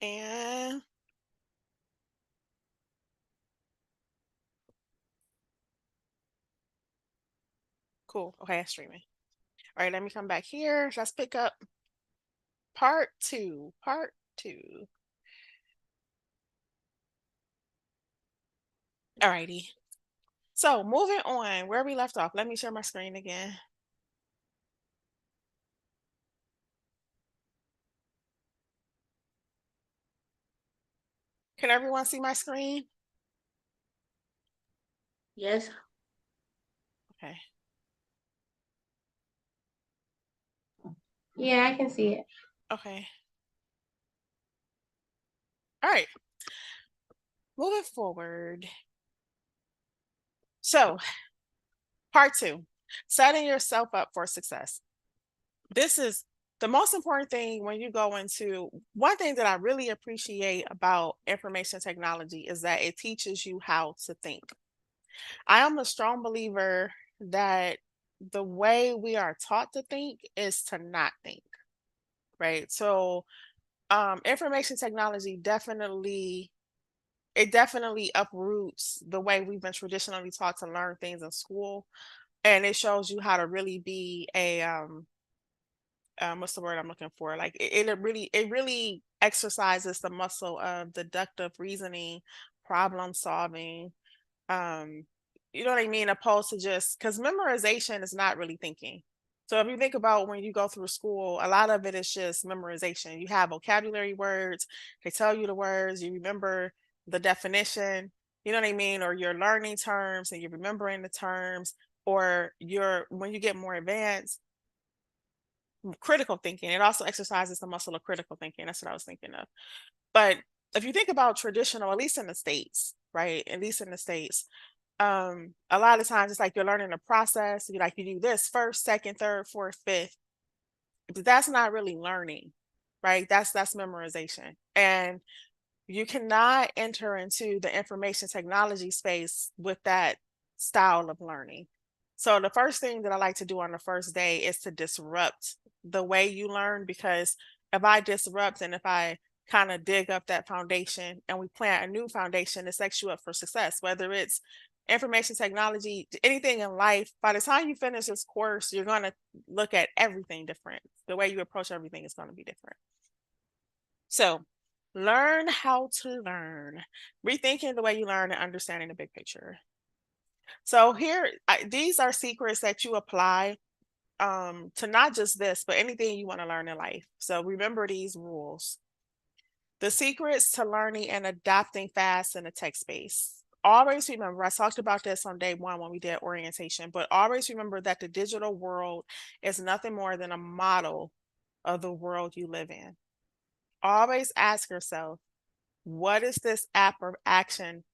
And cool. Okay, it's streaming. All right, let me come back here. Let's pick up part two. Part two. All righty. So moving on, where we left off. Let me share my screen again. Can everyone see my screen? Yes. Okay. Yeah, I can see it. Okay. All right. Moving forward. So, part two, setting yourself up for success. This is the most important thing when you go into one thing that I really appreciate about information technology is that it teaches you how to think. I am a strong believer that the way we are taught to think is to not think, right? So, information technology definitely uproots the way we've been traditionally taught to learn things in school, and it shows you how to really be a what's the word I'm looking for? Like it really exercises the muscle of deductive reasoning, problem solving, um, you know what I mean, opposed to just because memorization is not really thinking. So if you think about when you go through school, a lot of it is just memorization. You have vocabulary words, they tell you the words, you remember the definition, you know what I mean, or you're learning terms and you're remembering the terms, or you're when you get more advanced, critical thinking. It also exercises the muscle of critical thinking. That's what I was thinking of. But if you think about traditional, at least in the States, right? At least in the States, a lot of times it's like you're learning a process. You do this first, second, third, fourth, fifth. But that's not really learning, right? That's memorization. And you cannot enter into the information technology space with that style of learning. So the first thing that I like to do on the first day is to disrupt the way you learn, because if I disrupt and if I kind of dig up that foundation and we plant a new foundation, it sets you up for success, whether it's information technology, anything in life. By the time you finish this course, you're going to look at everything different. The way you approach everything is going to be different. So, learn how to learn, rethinking the way you learn and understanding the big picture. So, these are secrets that you apply to not just this, but anything you want to learn in life. So, remember these rules. The secrets to learning and adapting fast in the tech space. Always remember, I talked about this on day one when we did orientation, but always remember that the digital world is nothing more than a model of the world you live in. Always ask yourself, what is this app or action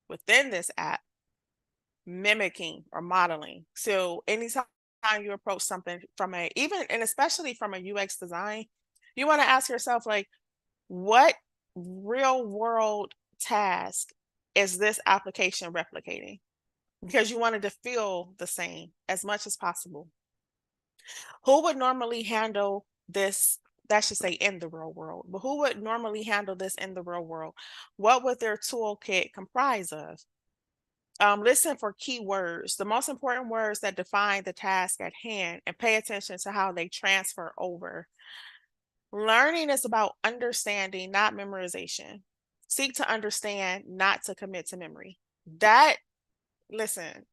within this app mimicking or modeling? So anytime you approach something from a even and especially from a UX design, you want to ask yourself like, what real world task is this application replicating? Because you wanted to feel the same as much as possible. Who would normally handle this? That should say in the real world, but who would normally handle this in the real world? What would their toolkit comprise of? Listen for keywords, the most important words that define the task at hand, and pay attention to how they transfer over. Learning is about understanding, not memorization. Seek to understand, not to commit to memory. That, listen,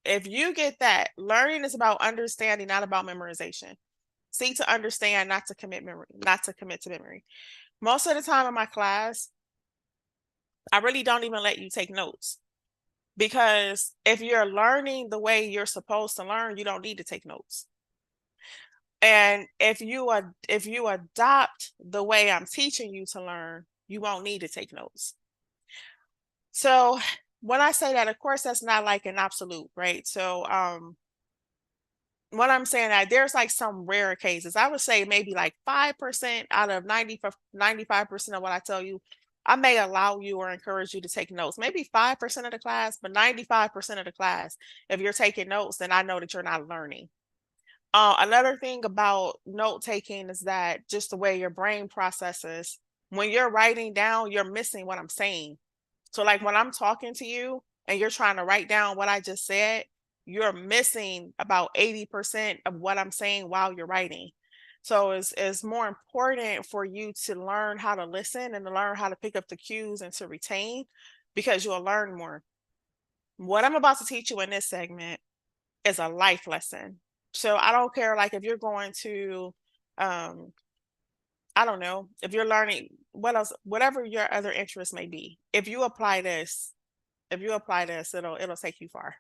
if you get that, learning is about understanding, not about memorization. Seek to understand, not to commit to memory. Most of the time in my class, I really don't even let you take notes, because if you're learning the way you're supposed to learn, you don't need to take notes. And if you adopt the way I'm teaching you to learn, you won't need to take notes. So when I say that, of course, that's not like an absolute, right? So what I'm saying that there's like some rare cases. I would say maybe like 5% out of 95% of what I tell you, I may allow you or encourage you to take notes. Maybe 5% of the class, but 95% of the class, if you're taking notes, then I know that you're not learning. Another thing about note taking is that just the way your brain processes, When you're writing down, you're missing what I'm saying. So like when I'm talking to you and you're trying to write down what I just said, you're missing about 80% of what I'm saying while you're writing. So it's more important for you to learn how to listen and to learn how to pick up the cues and to retain, because you'll learn more. What I'm about to teach you in this segment is a life lesson. So I don't care, like if you're going to um I don't know, if you're learning what else, whatever your other interest may be. If you apply this, it'll take you far.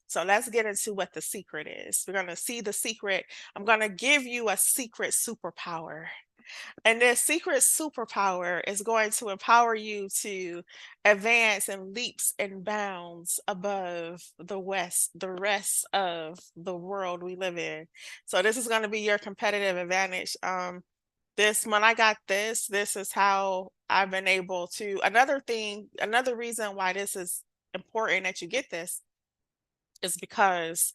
So let's get into what the secret is. We're gonna see the secret. I'm gonna give you a secret superpower. And this secret superpower is going to empower you to advance in leaps and bounds above the rest of the world we live in. So this is going to be your competitive advantage. This when I got this is how I've been able to. Another reason why this is important that you get this is because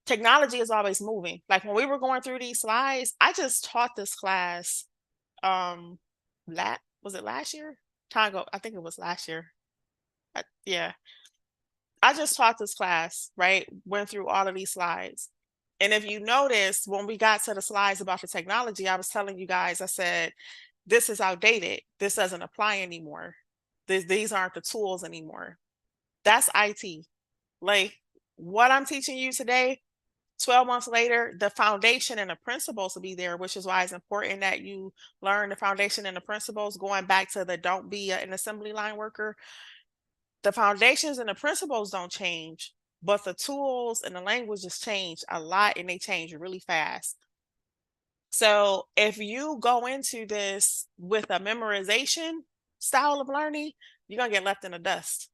technology is always moving. Like when we were going through these slides, I just taught this class um was it last year? Time ago, I think it was last year. Yeah. I just taught this class, right? Went through all of these slides. And if you notice, when we got to the slides about the technology, I was telling you guys, I said, this is outdated. This doesn't apply anymore. These aren't the tools anymore. That's IT. Like what I'm teaching you today, 12 months later, the foundation and the principles will be there, which is why it's important that you learn the foundation and the principles, going back to the don't be an assembly line worker. The foundations and the principles don't change, but the tools and the languages change a lot, and they change really fast. So if you go into this with a memorization style of learning, you're going to get left in the dust.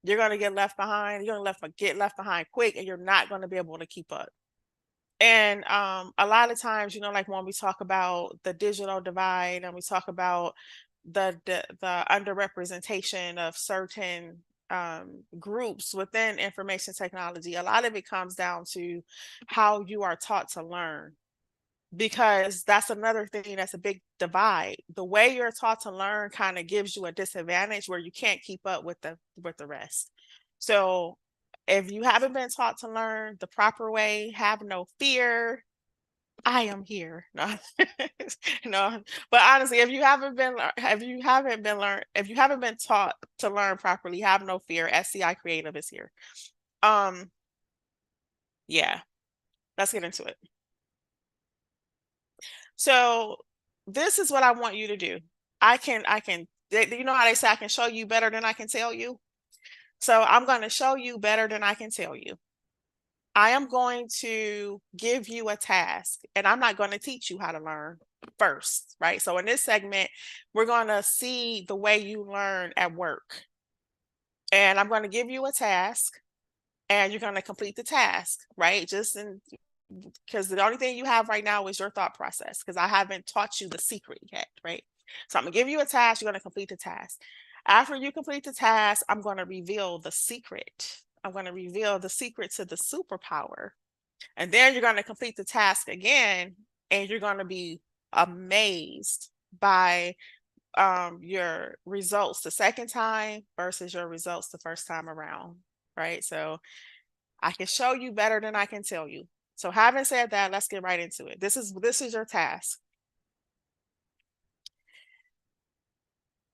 You're going to get left behind. You're going to get left behind quick, and you're not going to be able to keep up. And a lot of times, like when we talk about the digital divide and we talk about the underrepresentation of certain groups within information technology, a lot of it comes down to how you are taught to learn, because that's another thing that's a big divide. The way you're taught to learn kind of gives you a disadvantage where you can't keep up with the rest. So if you haven't been taught to learn the proper way, have no fear. I am here. No, no. But honestly, if you haven't been taught to learn properly, have no fear. SCI Creative is here. Yeah, let's get into it. So this is what I want you to do. You know how they say I can show you better than I can tell you? So I'm going to show you better than I can tell you. I am going to give you a task, and I'm not going to teach you how to learn first, right? So in this segment, we're going to see the way you learn at work. And I'm going to give you a task, and you're going to complete the task, right? Because the only thing you have right now is your thought process, because I haven't taught you the secret yet, right? So I'm going to give you a task, you're going to complete the task. After you complete the task, I'm going to reveal the secret. I'm going to reveal the secret to the superpower. And then you're going to complete the task again, and you're going to be amazed by your results the second time versus your results the first time around, right? So I can show you better than I can tell you. So having said that, let's get right into it. This is your task.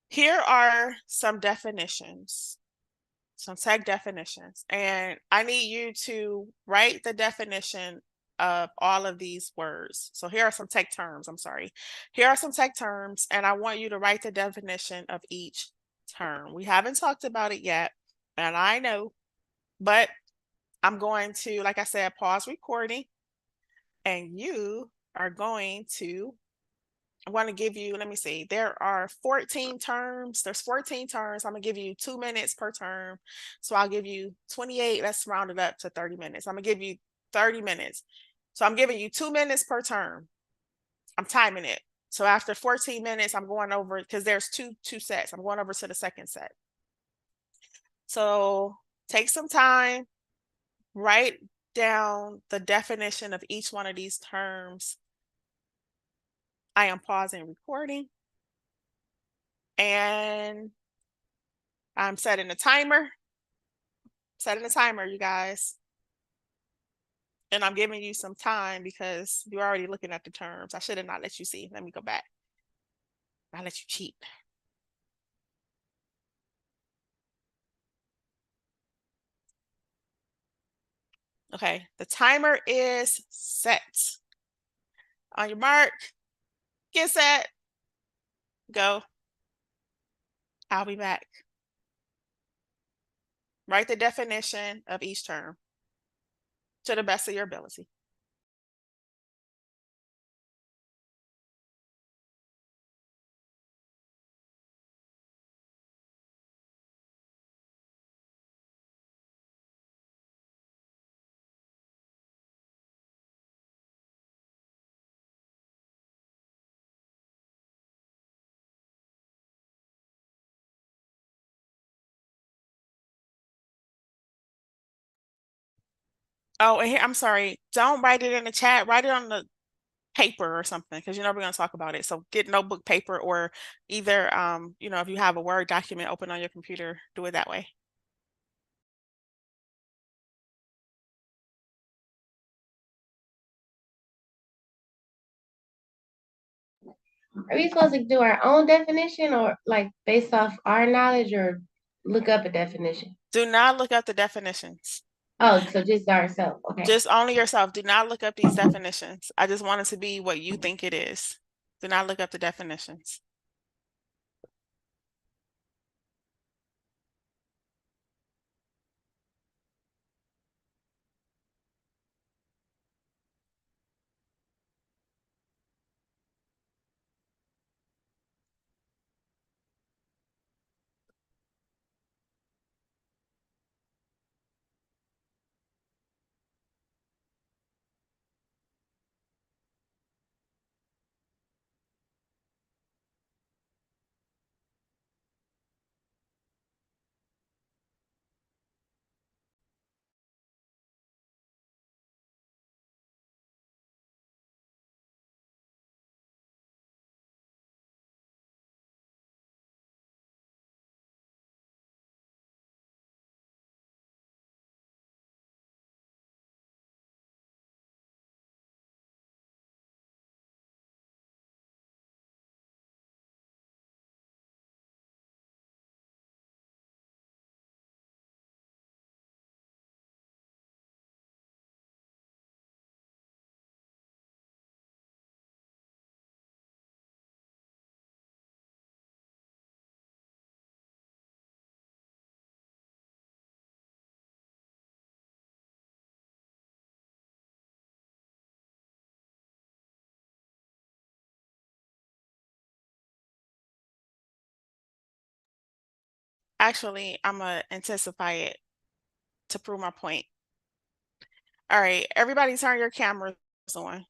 Here are some definitions, some tech definitions, and I need you to write the definition of all of these words. So here are some tech terms. I'm sorry. Here are some tech terms, and I want you to write the definition of each term. We haven't talked about it yet, and I know, but I'm going to, like I said, pause recording, and you are going to, I want to give you, let me see, there are 14 terms. There's 14 terms. I'm going to give you 2 minutes per term. So I'll give you 28. Let's round it up to 30 minutes. I'm going to give you 30 minutes. So I'm giving you 2 minutes per term. I'm timing it. So after 14 minutes, I'm going over, because there's two sets. I'm going over to the second set. So take some time, write down the definition of each one of these terms. I am pausing recording. And I'm setting a timer. Setting a timer, you guys. And I'm giving you some time because you're already looking at the terms. I should have not let you see. Let me go back. I let you cheat. Okay, the timer is set. On your mark, get set, go. I'll be back. Write the definition of each term to the best of your ability. Oh, and here, I'm sorry. Don't write it in the chat. Write it on the paper or something because you know we're going to talk about it. So get notebook paper or either, if you have a Word document open on your computer, do it that way. Are we supposed to do our own definition or like based off our knowledge or look up a definition? Do not look up the definitions. Oh, so just ourselves. Okay. Just only yourself. Do not look up these definitions. I just want it to be what you think it is. Do not look up the definitions. Actually, I'm going to intensify it to prove my point. All right, everybody turn your cameras on.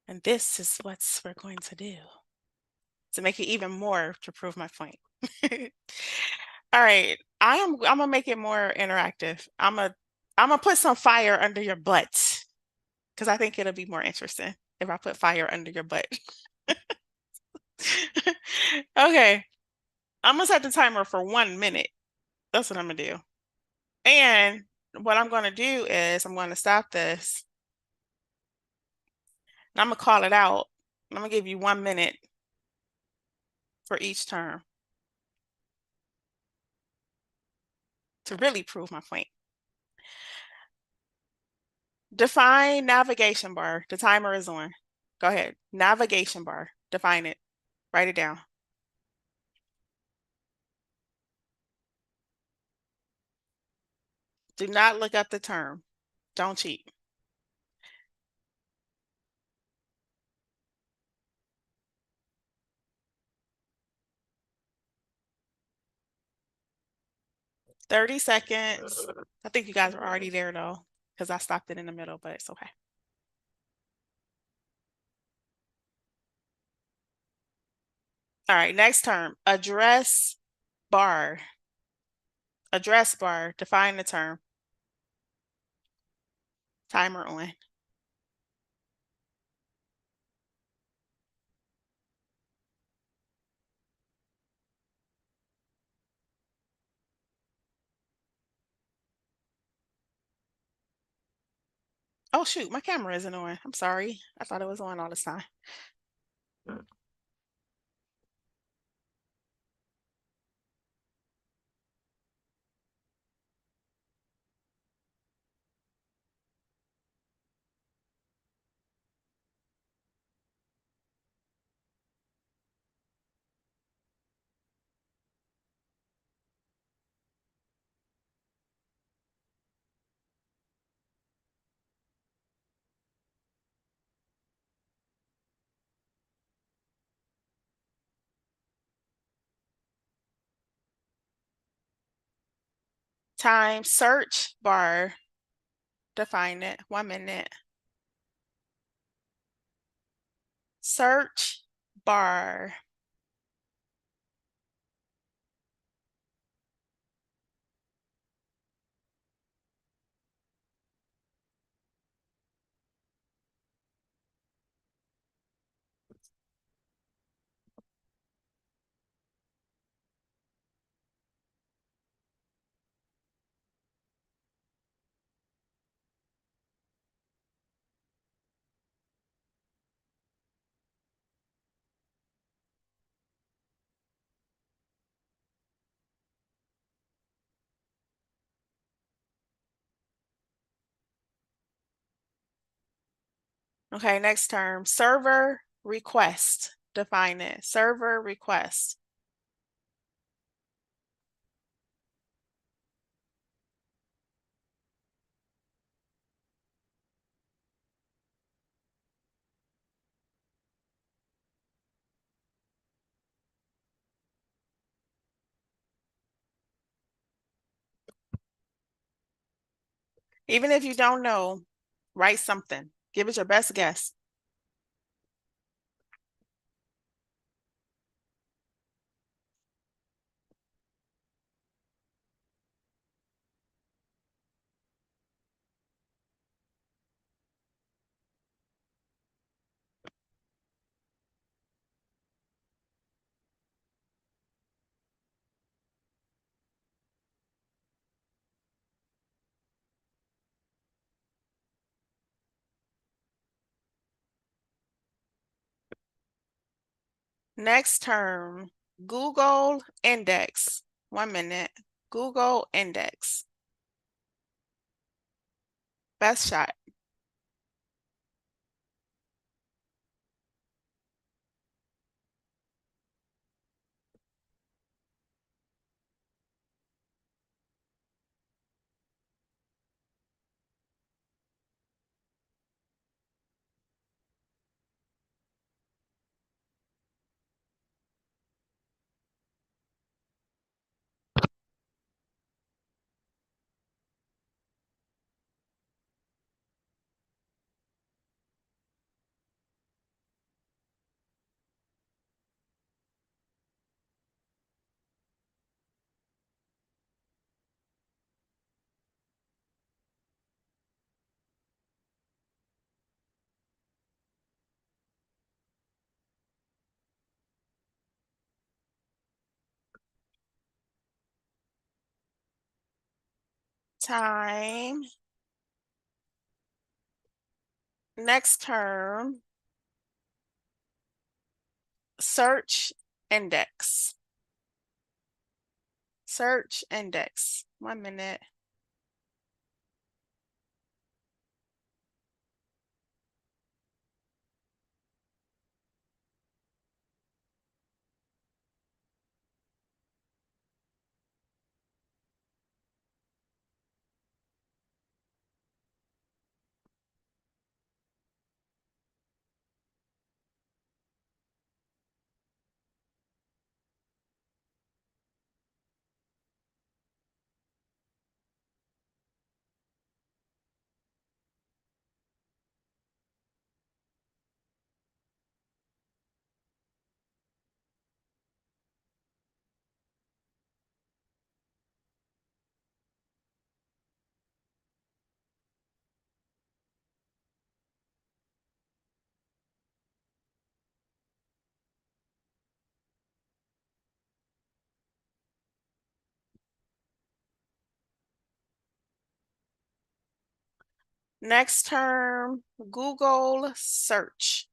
And this is what we're going to do to make it even more to prove my point. All right, I'm gonna make it more interactive. I'm gonna put some fire under your butt because I think it'll be more interesting if I put fire under your butt. Okay, I'm gonna set the timer for 1 minute. That's what I'm gonna do. And what I'm gonna do is I'm gonna stop this. And I'm gonna call it out. I'm gonna give you 1 minute for each term to really prove my point. Define navigation bar. The timer is on. Go ahead. Navigation bar. Define it. Write it down. Do not look up the term. Don't cheat. "30 seconds." I think you guys are already there though, because I stopped it in the middle, but it's okay. All right, next term. Address bar. Address bar. Define the term. Timer on. Oh shoot, my camera isn't on. I'm sorry. I thought it was on all this time. Time, search bar, define it. 1 minute. Search bar. Okay, next term. Server request. Define it. Server request. Even if you don't know, write something. Give it your best guess. Next term, Google index. 1 minute. Google index. Best shot. Time. Next term, search index. Search index. 1 minute. Next term, Google search.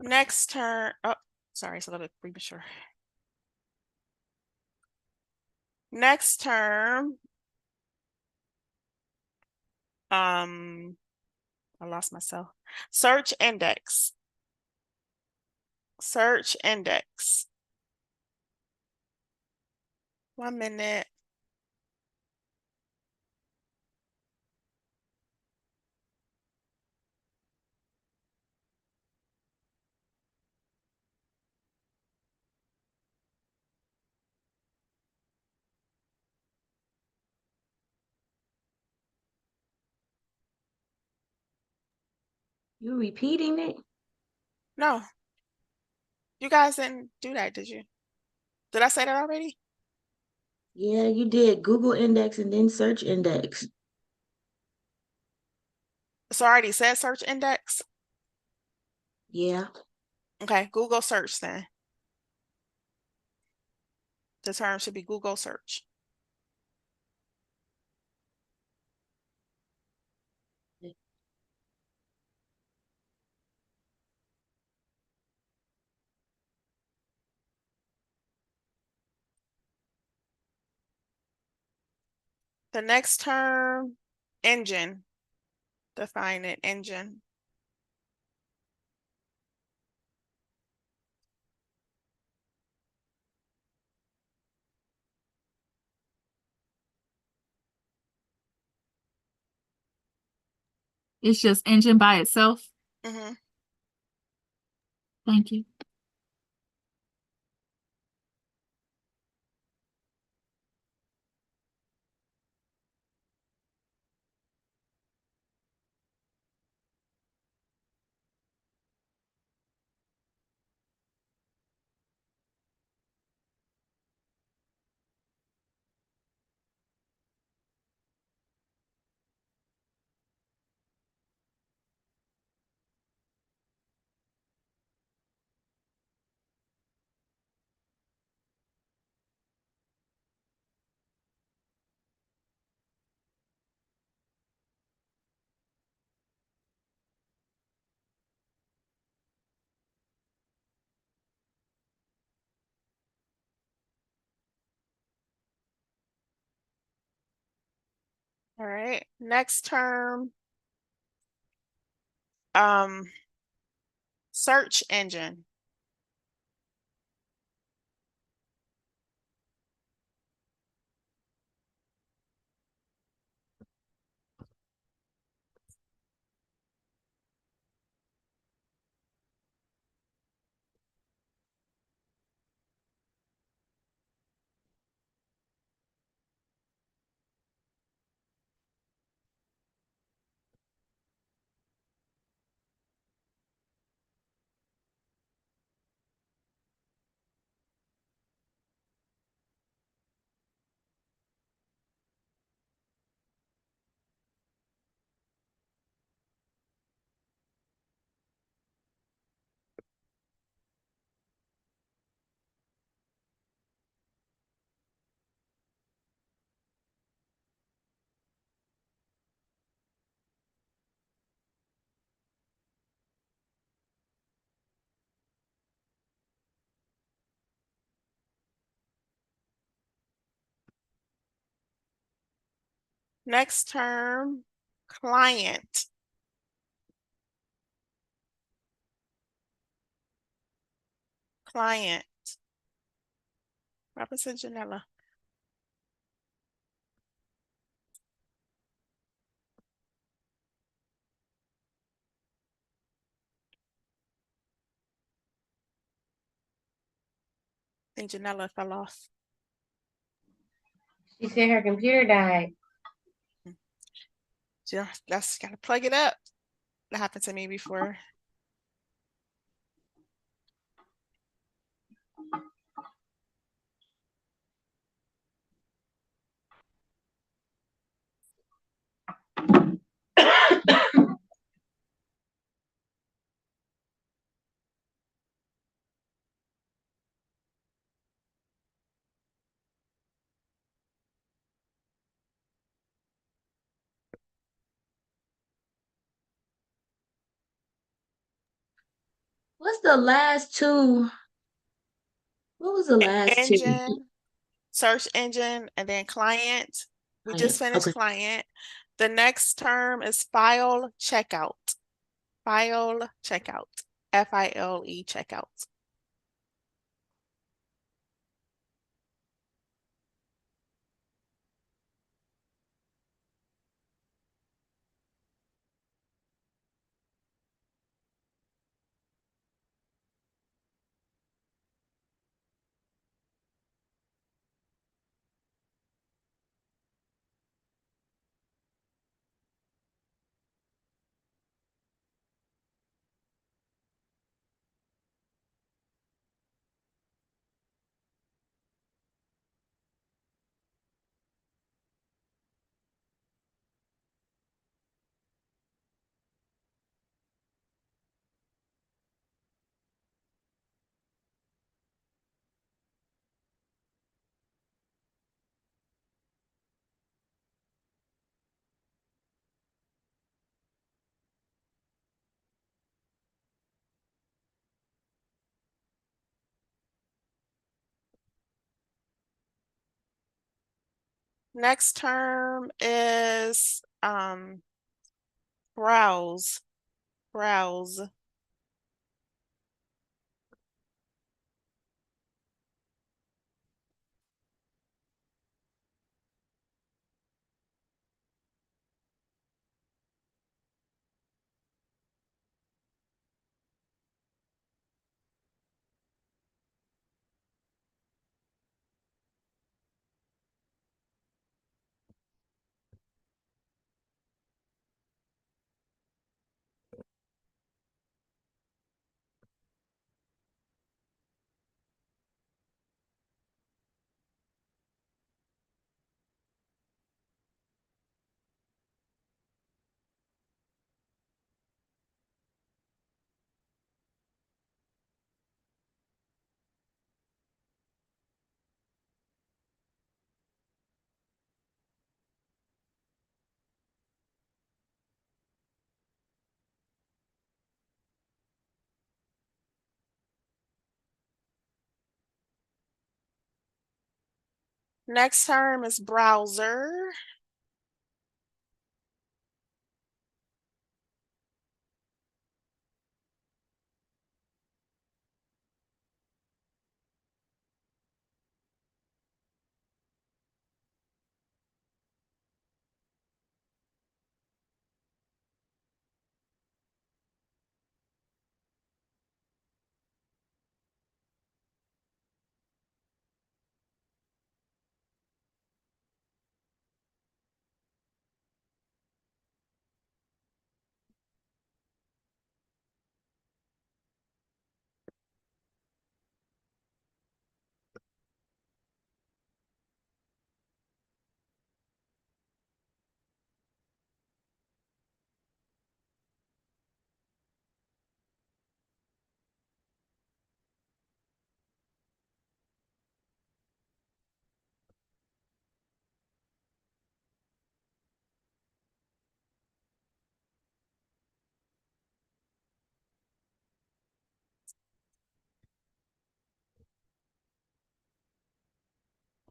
Next term, oh, sorry, it's a little bit premature. Next term, I lost myself. Search index. Search index. 1 minute. You repeating it? No, you guys didn't do that, did you? Did I say that already? Yeah, you did. Google index and then search index. So I already said search index. Yeah. Okay, Google search then. The term should be Google search. The next term, engine. Define it, engine. It's just engine by itself. Mm-hmm. Thank you. All right. Next term, um, search engine. Next term, client. Client. Represent Janella. I think Janella fell off. She said her computer died. That's gotta plug it up. That happened to me before. What's the last two? What was the last two? Engine, search engine, and then client. We just Client. finished Okay. client. The next term is file checkout. File checkout. File checkout. Next term is browse. Browse. Next term is browser.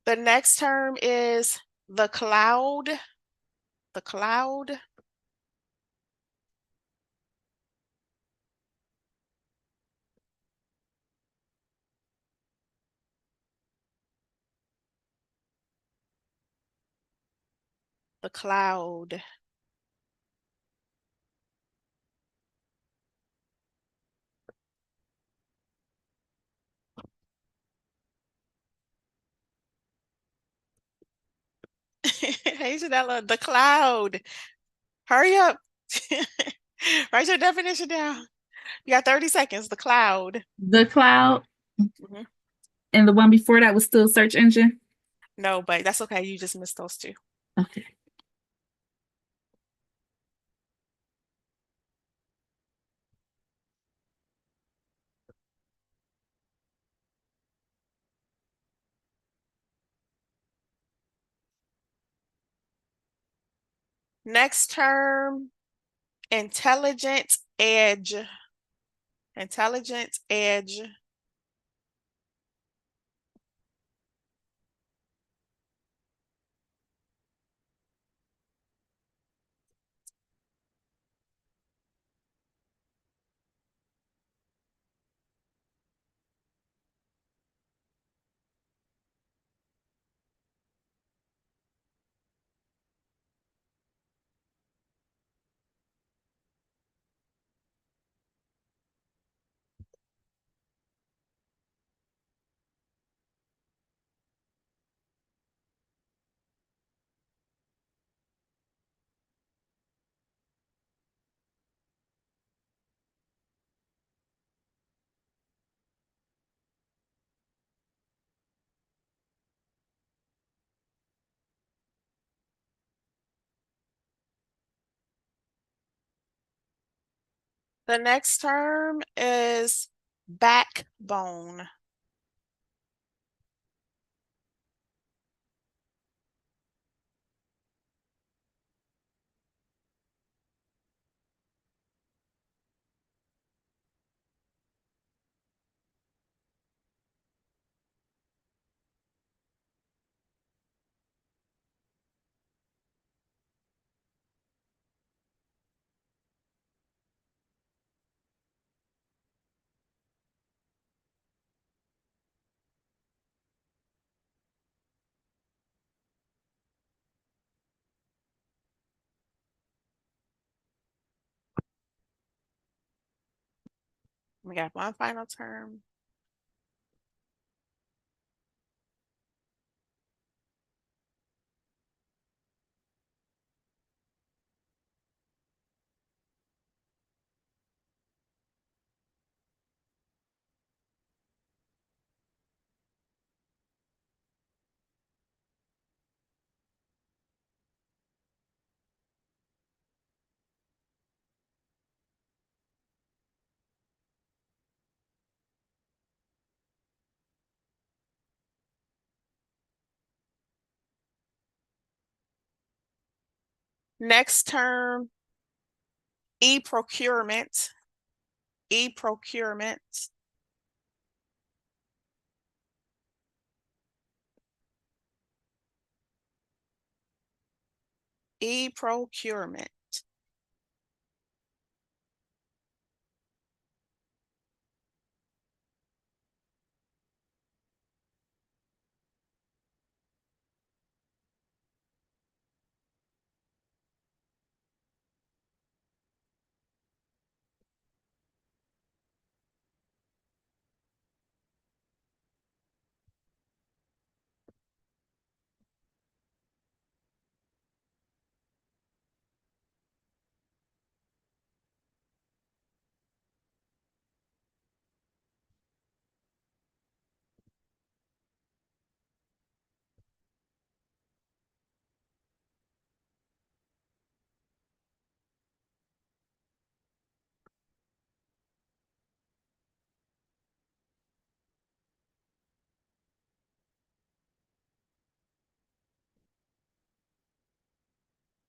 The next term is the cloud. The cloud. The cloud. Hey, Janella, the cloud. Hurry up. Write your definition down. You got 30 seconds. The cloud. The cloud. Mhm. And the one before that was still search engine. No, but that's okay. You just missed those two. Okay. Next term, intelligent edge. Intelligent edge. The next term is backbone. We got one final term. Next term, e-procurement. E-procurement. E-procurement.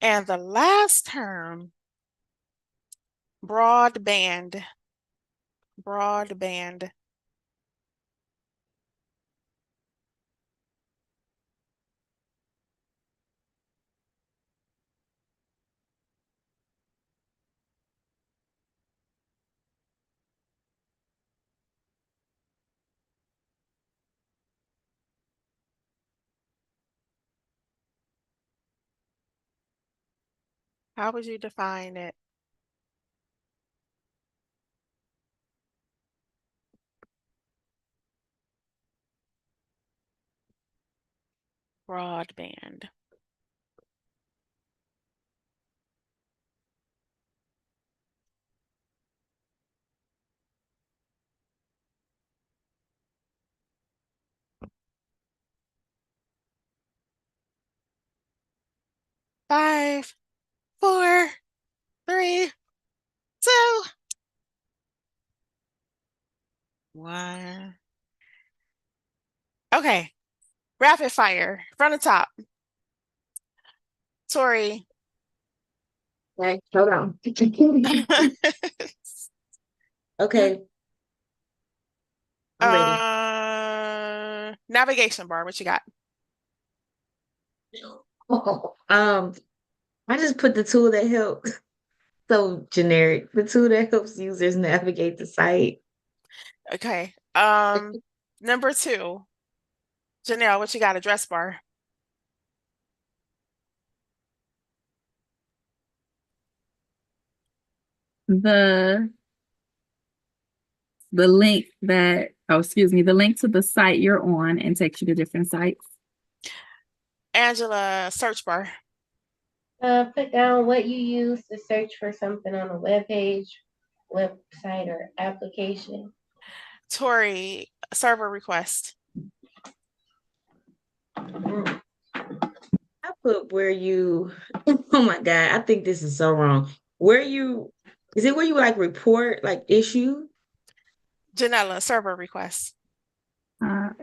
And the last term, broadband. Broadband. How would you define it? Broadband. Five, four, three, two, one. Okay. Rapid fire from the top. Tori. Okay, hold on. Okay, I'm ready. Navigation bar. What you got? I just put the tool that helps. So generic. The tool that helps users navigate the site. Okay. Number 2. Janelle, what you got? Address bar. The link that, oh, excuse me, the link to the site you're on and takes you to different sites. Angela, search bar. Put down what you use to search for something on a web page, website, or application. Tori, server request. Mm. I put where you, oh my God, I think this is so wrong. Is it where you like report, like issue? Janella, server request. I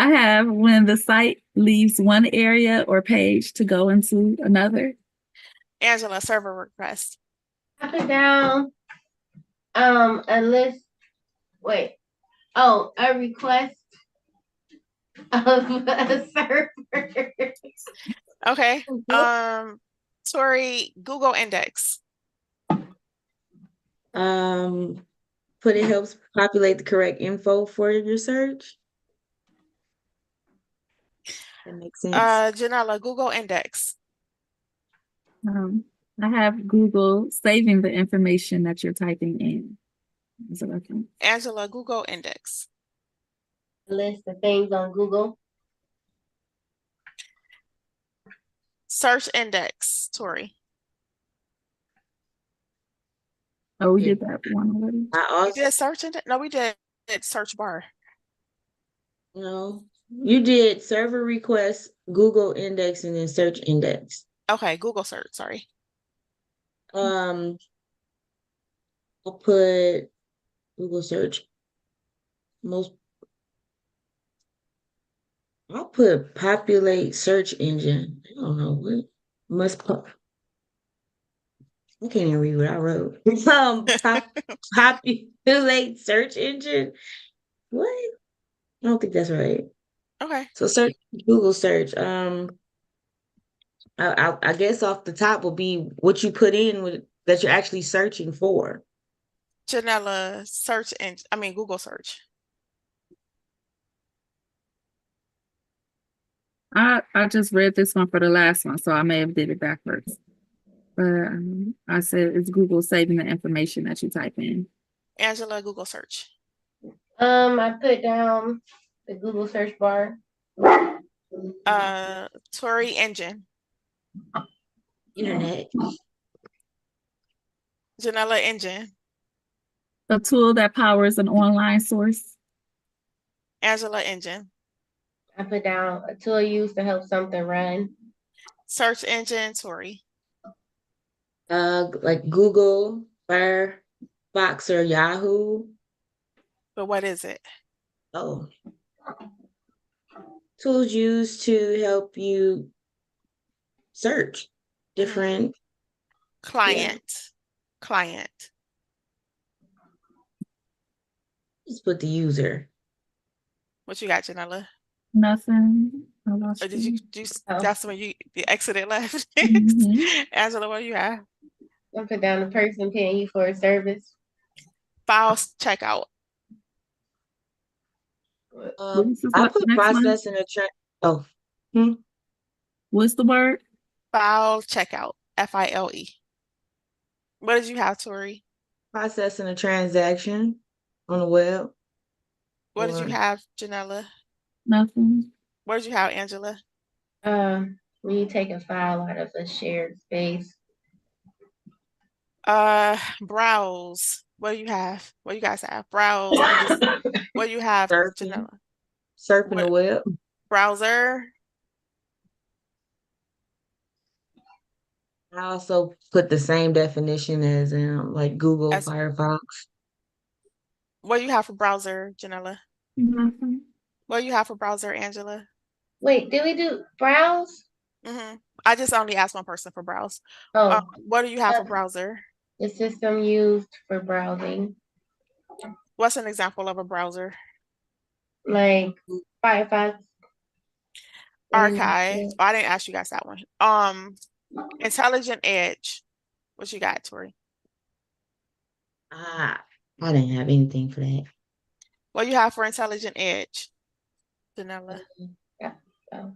have when the site leaves one area or page to go into another. Angela, server request. I put down a list. Wait. Oh, a request of a server. Okay. Tori, Google index. Put it helps populate the correct info for your search. That makes sense. Janella, Google index. I have Google saving the information that you're typing in. Is it okay? Angela, Google index. A list of things on Google. Search index, Tori. Oh, we did that one already. We did search index? No, we did search bar. No, you did server request, Google index, and then search index. Okay, Google search, sorry. I'll put Google search. I'll put populate search engine. I don't know what must pop. I can't even read what I wrote. Populate search engine. What? I don't think that's right. Okay. So search Google search. I guess off the top will be what you put in that you're actually searching for. Janella, search Google search. I just read this one for the last one, so I may have did it backwards. But I said it's Google saving the information that you type in. Angela, Google search. I put down the Google search bar. Tori, engine. Internet. Janella, engine. A tool that powers an online source. Angela, engine. I put down a tool used to help something run. Search engine, Tori. Like Google, Firefox, or Yahoo. But what is it? Oh. Tools used to help you search different Client. Client. Just put the user. What you got, Janella? Nothing. I lost Or did you that's when you exited left? Angela, what do you have? I put down the person paying you for a service. Files checkout. I put process in a track. Oh. What's the word? File checkout, FILE. What did you have, Tori? Processing a transaction on the web. What did you Or have, Janella? Nothing. What did you have, Angela? When you take a file out of a shared space, Browse. What do you have? What do you guys have? Browse. Let me just. What do you have, surfing, Janella? surfing the What web. browser? I also put the same definition as like Google, As Firefox. what do you have for browser, Janella? Nothing. What do you have for browser, Angela? wait, did we do browse? I just only asked one person for browse. Oh, What do you have uh, for browser? the system used for browsing, What's an example of a browser? like Firefox. Archive. Oh, I didn't ask you guys that one. Intelligent Edge. What you got, Tori? Ah, I didn't have anything for that. What do you have for Intelligent Edge, Janella? Yeah. So,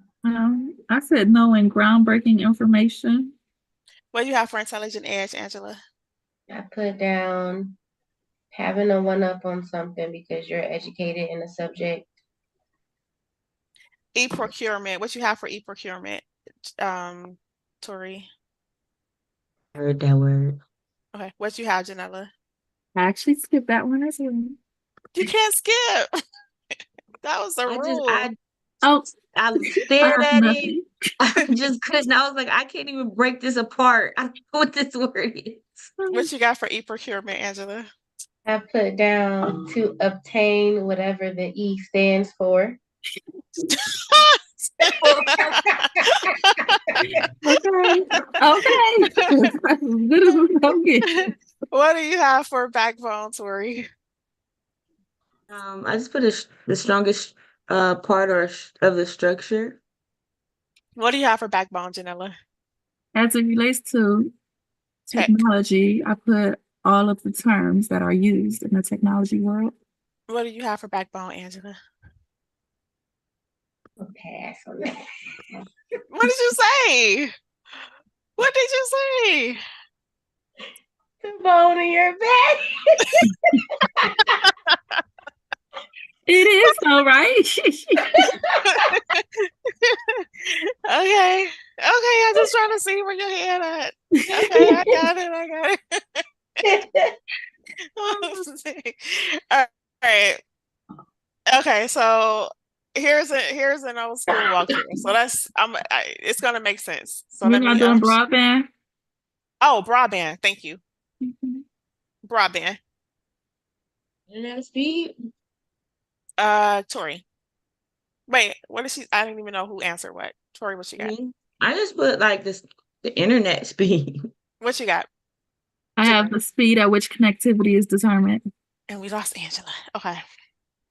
I said knowing groundbreaking information. What do you have for Intelligent Edge, Angela? I put down having a one up on something because you're educated in a subject. E-procurement. What you have for e-procurement, Tori? I heard that word. Okay. What you have, Janella? I actually skipped that one as well. You can't skip. That was the rule. Oh, I I stared have at it. nothing. I just couldn't. I was like, I can't even break this apart. I don't know what this word is. What you got for e-procurement, Angela? I put down to obtain whatever the E stands for. Okay. Okay. That's as good as we're gonna get. What do you have for backbone, Tori? I just put the strongest part of the structure. What do you have for backbone, Janella? As it relates to Tech. technology, I put all of the terms that are used in the technology world. What do you have for backbone, Angela? I'll pass on that. What did you say? What did you say? The bone in your back. It is though, right? Okay. Okay, I'm just trying to see where your head at. Okay, I got it. I got it. All right. Okay, so here's an old school walkthrough. So it's gonna make sense. So We're let not me doing broadband. oh, broadband. Thank you. Mhm. Broadband. Internet speed. Tori. Wait, what is she? I didn't even know who answered what. Tori, what you got? Me. I just put like the internet speed. What you got? I have the speed at which connectivity is determined. And we lost Angela. Okay.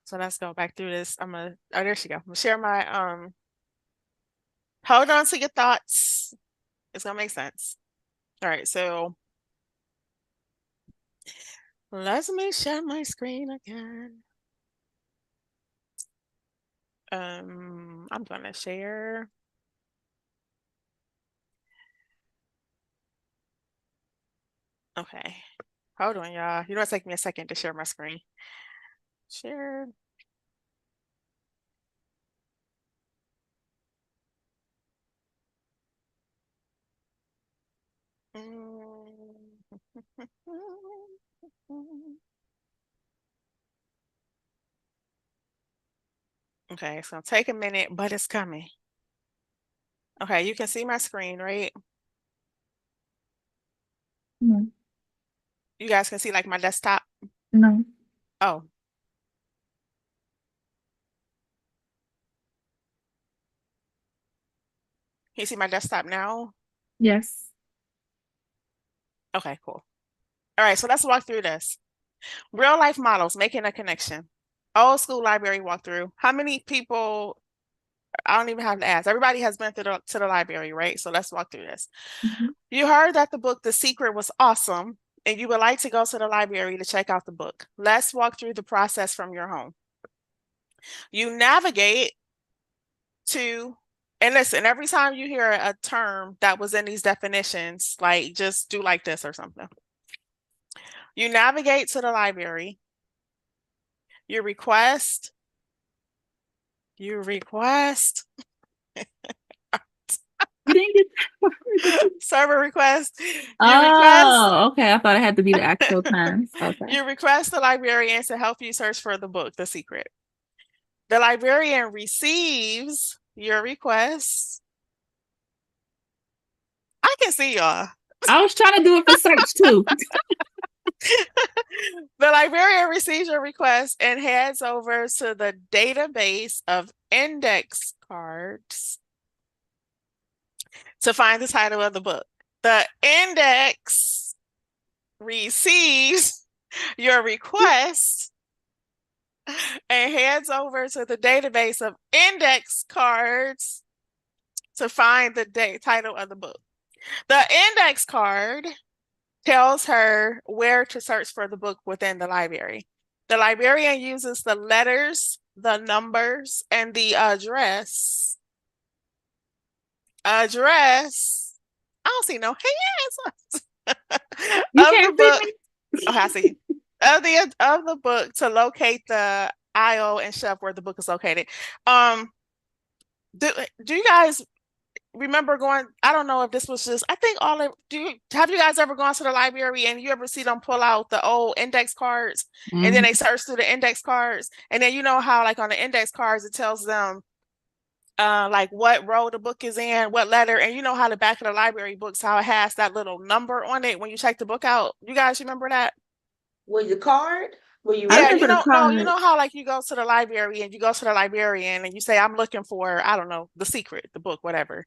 So let's go back through this. Oh, there she go. I'm gonna share my hold on to your thoughts. It's gonna make sense. All right, so let me share my screen again. I'm gonna share. Okay. Hold on, y'all. You know, it's taking me a second to share my screen. Share. Okay, it's gonna take a minute, but it's coming. Okay, you can see my screen, right? No. You guys can see like my desktop. No. Oh. Can you see my desktop now? Yes. Okay, cool. All right, so let's walk through this. Real life models, making a connection. Old school library walkthrough. How many people, I don't even have to ask. Everybody has been to the library, right? So let's walk through this. Mhm. You heard that the book The Secret was awesome, and you would like to go to the library to check out the book. Let's walk through the process from your home. You navigate to And listen, every time you hear a term that was in these definitions, like just do like this or something. You navigate to the library. You request. You didn't get server request. You request. Oh, okay. I thought it had to be the actual times. Okay. You request the librarian to help you search for the book, The Secret. The librarian receives your request. I can see y'all. I was trying to do it for search too. The librarian receives your request and heads over to the database of index cards to find the title of the book. The index receives your request and heads over to the database of index cards to find the title of the book. The index card tells her where to search for the book within the library. The librarian uses the letters, the numbers, and the address. I don't see no hands. You Of the can't book. see me? Oh, I see. Of the book to locate the aisle and shelf where the book is located. Do you guys remember going? I don't know if this was just. I think have you guys ever gone to the library and you ever see them pull out the old index cards and then they search through the index cards, and then you know how like on the index cards it tells them like what row the book is in, what letter, and you know how the back of the library books, how it has that little number on it when you check the book out. You guys remember that? Was the card? Were you Yeah, remember the no, card. you know how like you go to the library and you go to the librarian and you say, I'm looking for, I don't know, The Secret, the book, whatever.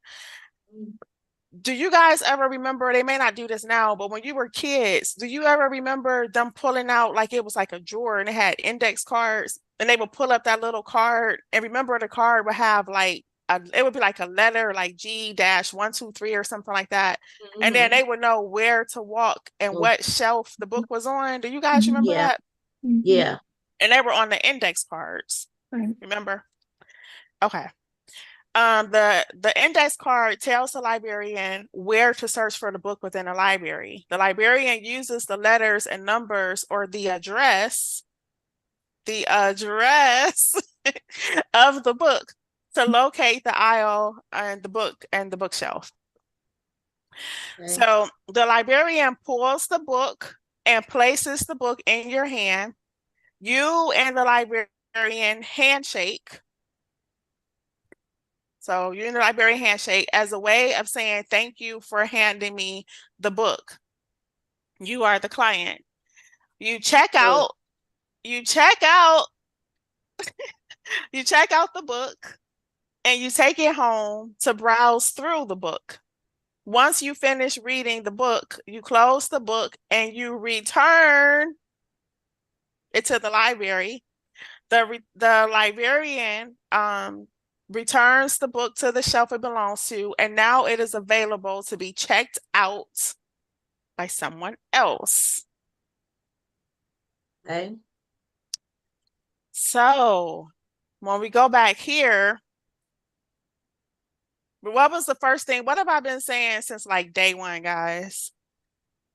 Do you guys ever remember, they may not do this now, but when you were kids, do you ever remember them pulling out, like it was like a drawer and it had index cards and they would pull up that little card, and remember the card would have like, it would be like a letter like G-123 or something like that. And then they would know where to walk and what shelf the book was on. Do you guys remember Yeah. that? Yeah. And they were on the index cards. Right. Remember? Okay. The index card tells the librarian where to search for the book within the library. The librarian uses the letters and numbers or the address of the book to locate the aisle and the book and the bookshelf. Okay. So the librarian pulls the book and places the book in your hand. You and the librarian handshake. So you and the librarian handshake as a way of saying thank you for handing me the book. You are the client. You check out. You check out. You check out the book and you take it home to browse through the book. Once you finish reading the book, you close the book and you return it to the library. The librarian returns the book to the shelf it belongs to, and now it is available to be checked out by someone else. Okay. So when we go back here, what was the first thing? What have I been saying since like day one, guys?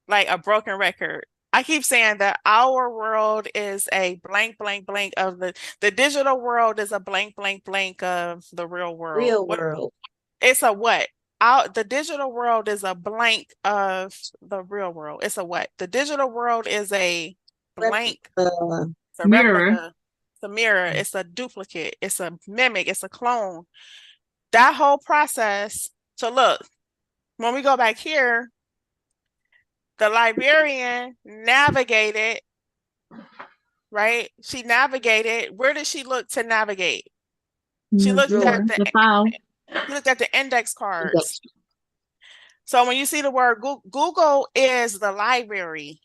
Like a broken record. I keep saying that our world is a blank, blank, blank of the digital world is a blank, blank, blank of the real world. Real world. It's a what? The digital world is a blank of the real world. It's a what? The digital world is a blank. It's a mirror. replica. It's a mirror. It's a duplicate. It's a mimic. It's a clone. That whole process. So look, when we go back here, the librarian navigated, right? She navigated. Where did she look to navigate? She looked at the file. She looked at the index cards. So when you see the word Google is the library.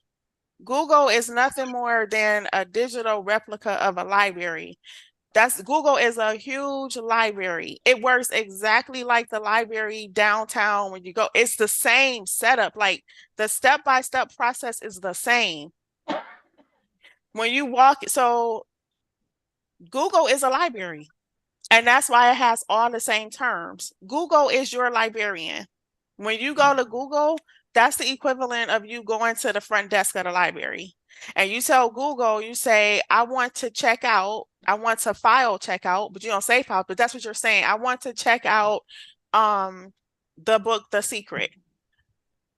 Google is nothing more than a digital replica of a library. Google is a huge library. It works exactly like the library downtown when you go. It's the same setup. Like the step-by-step process is the same. When you walk, so Google is a library. And that's why it has all the same terms. Google is your librarian. When you go to Google, that's the equivalent of you going to the front desk of the library. And you tell Google, you say, I want to check out, I want to file check out, but you don't say file, but that's what you're saying. I want to check out the book, The Secret.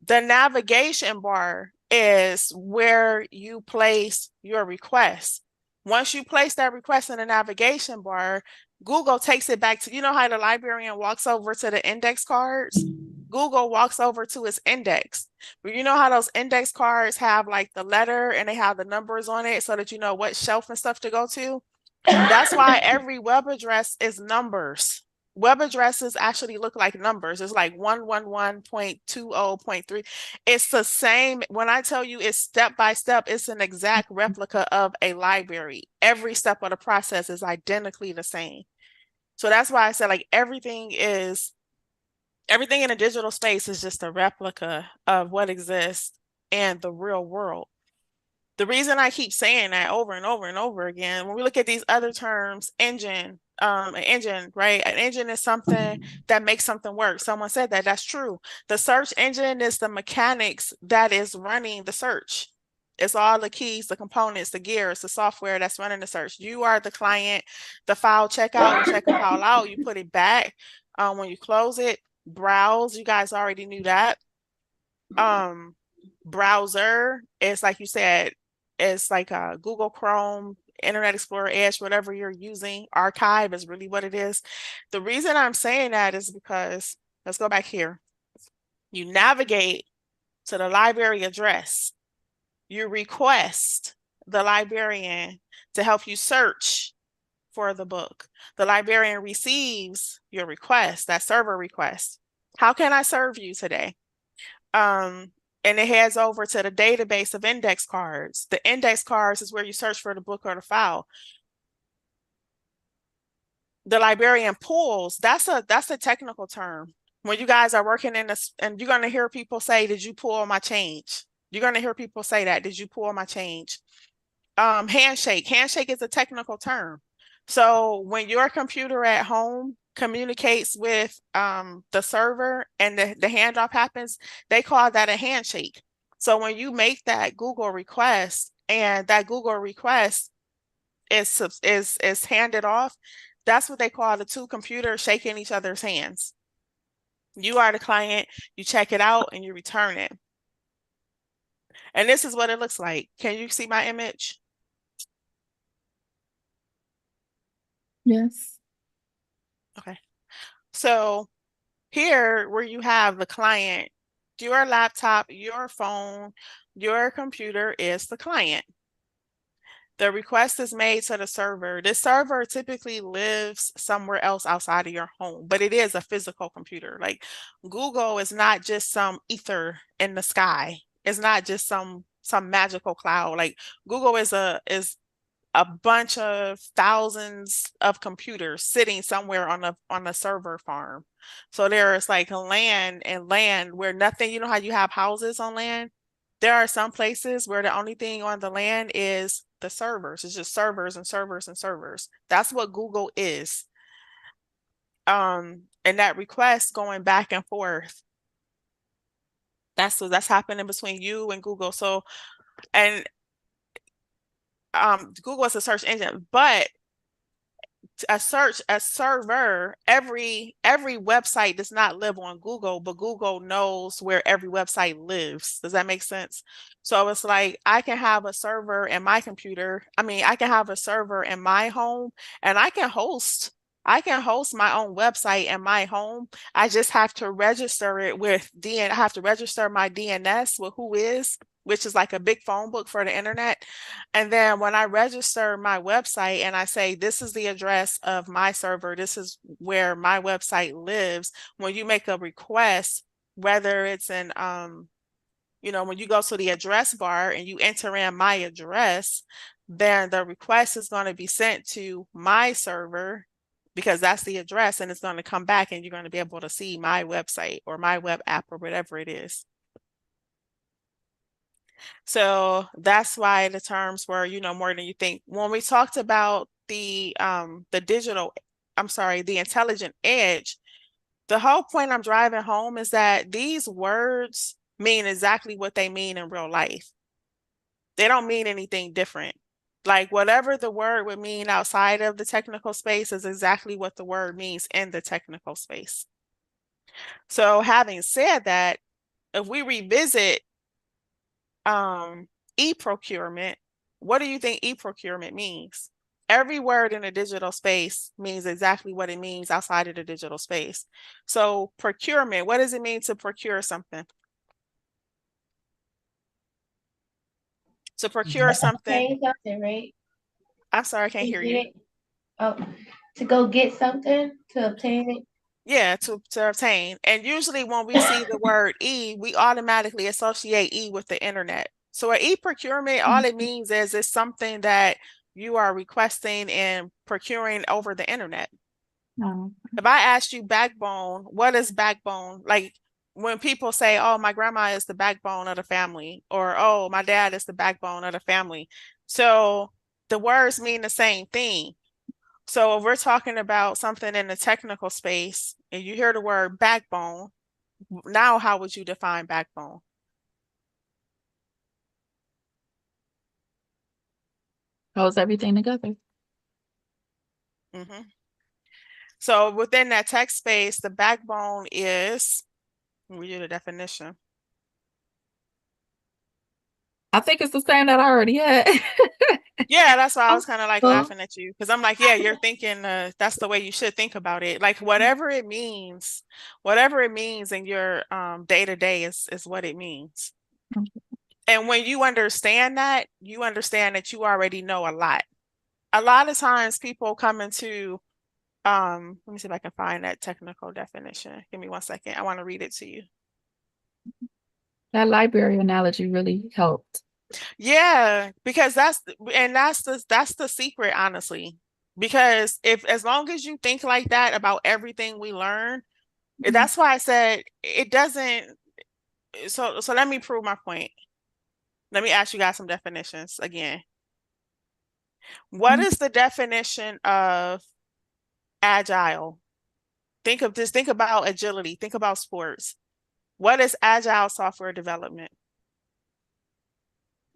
The navigation bar is where you place your request. Once you place that request in the navigation bar, Google takes it back to, you know how the librarian walks over to the index cards? Google walks over to its index. But you know how those index cards have like the letter and they have the numbers on it so that you know what shelf and stuff to go to? That's why every web address is numbers. Web addresses actually look like numbers. It's like 111.20.3. It's the same. When I tell you it's step by step, it's an exact replica of a library. Every step of the process is identically the same. So that's why I said like everything in a digital space is just a replica of what exists in the real world. The reason I keep saying that over and over and over again, when we look at these other terms, engine, an engine, right? An engine is something that makes something work. Someone said that, that's true. The search engine is the mechanics that is running the search. It's all the keys, the components, the gears, the software that's running the search. You are the client, the file checkout, you check a file out, you put it back. When you close it, browse, you guys already knew that. Browser is like you said, it's like Google Chrome, Internet Explorer, Edge, whatever you're using. Archive is really what it is. The reason I'm saying that is because, let's go back here. You navigate to the library address. You request the librarian to help you search for the book. The librarian receives your request, that server request. How can I serve you today? And it heads over to the database of index cards. The index cards is where you search for the book or the file. The librarian pulls, that's a technical term. When you guys are working in this, and you're going to hear people say, did you pull my change? You're going to hear people say that, did you pull my change? Handshake is a technical term. So when your computer at home communicates with the server and the handoff happens, they call that a handshake. So when you make that Google request and that Google request is handed off, that's what they call the two computers shaking each other's hands. You are the client, you check it out and you return it. And this is what it looks like. Can you see my image? Yes. Okay. So here where you have the client, your laptop, your phone, your computer is the client. The request is made to the server. This server typically lives somewhere else outside of your home, but it is a physical computer. Like Google is not just some ether in the sky. It's not just some magical cloud. Like Google is a bunch of thousands of computers sitting somewhere on a server farm. So there's like land where nothing, you know how you have houses on land? There are some places where the only thing on the land is the servers. It's just servers and servers and servers. That's what Google is. And that request going back and forth. That's happening between you and Google. So, and Google is a search engine, but a server, every website does not live on Google, but Google knows where every website lives. Does that make sense? So it's like I can have a server in my computer. I mean, I can have a server in my home and I can host my own website in my home. I just have to register it with I have to register my DNS with Whois, which is like a big phone book for the internet. And then when I register my website and I say, this is the address of my server, this is where my website lives, when you make a request, whether it's in, when you go to the address bar and you enter in my address, then the request is going to be sent to my server because that's the address, and it's going to come back and you're going to be able to see my website or my web app or whatever it is. So that's why the terms were, more than you think. When we talked about the digital I'm sorry, the intelligent edge, the whole point I'm driving home is that these words mean exactly what they mean in real life. They don't mean anything different. Like whatever the word would mean outside of the technical space is exactly what the word means in the technical space. So having said that, if we revisit e-procurement, what do you think e-procurement means? Every word in the digital space means exactly what it means outside of the digital space. So procurement, what does it mean to procure something? To procure something, Paying something, right? I'm sorry, I can't To hear get you. it. Oh, to go get something to obtain it. Yeah, to obtain. And usually when we see the word e, we automatically associate e with the internet. So an e-procurement, all it means is it's something that you are requesting and procuring over the internet. No. If I asked you backbone, what is backbone? Like when people say, oh, my grandma is the backbone of the family, or oh, my dad is the backbone of the family. So the words mean the same thing. So if we're talking about something in the technical space and you hear the word backbone, now how would you define backbone? Holds everything together. Mm-hmm. So within that text space, the backbone is, let me read you the definition. I think it's the same that I already had. Yeah, that's why I was kind of like Oh, laughing at you because I'm like, yeah, you're thinking that's the way you should think about it. Like whatever it means in your day to day is what it means. And when you understand that you already know a lot. A lot of times people come into let me see if I can find that technical definition. Give me 1 second. I want to read it to you. That library analogy really helped. Yeah, because that's the secret, honestly. Because if as long as you think like that about everything we learn, that's why I said it doesn't. So let me prove my point. Let me ask you guys some definitions again. What is the definition of agile? Think about agility, think about sports. What is agile software development?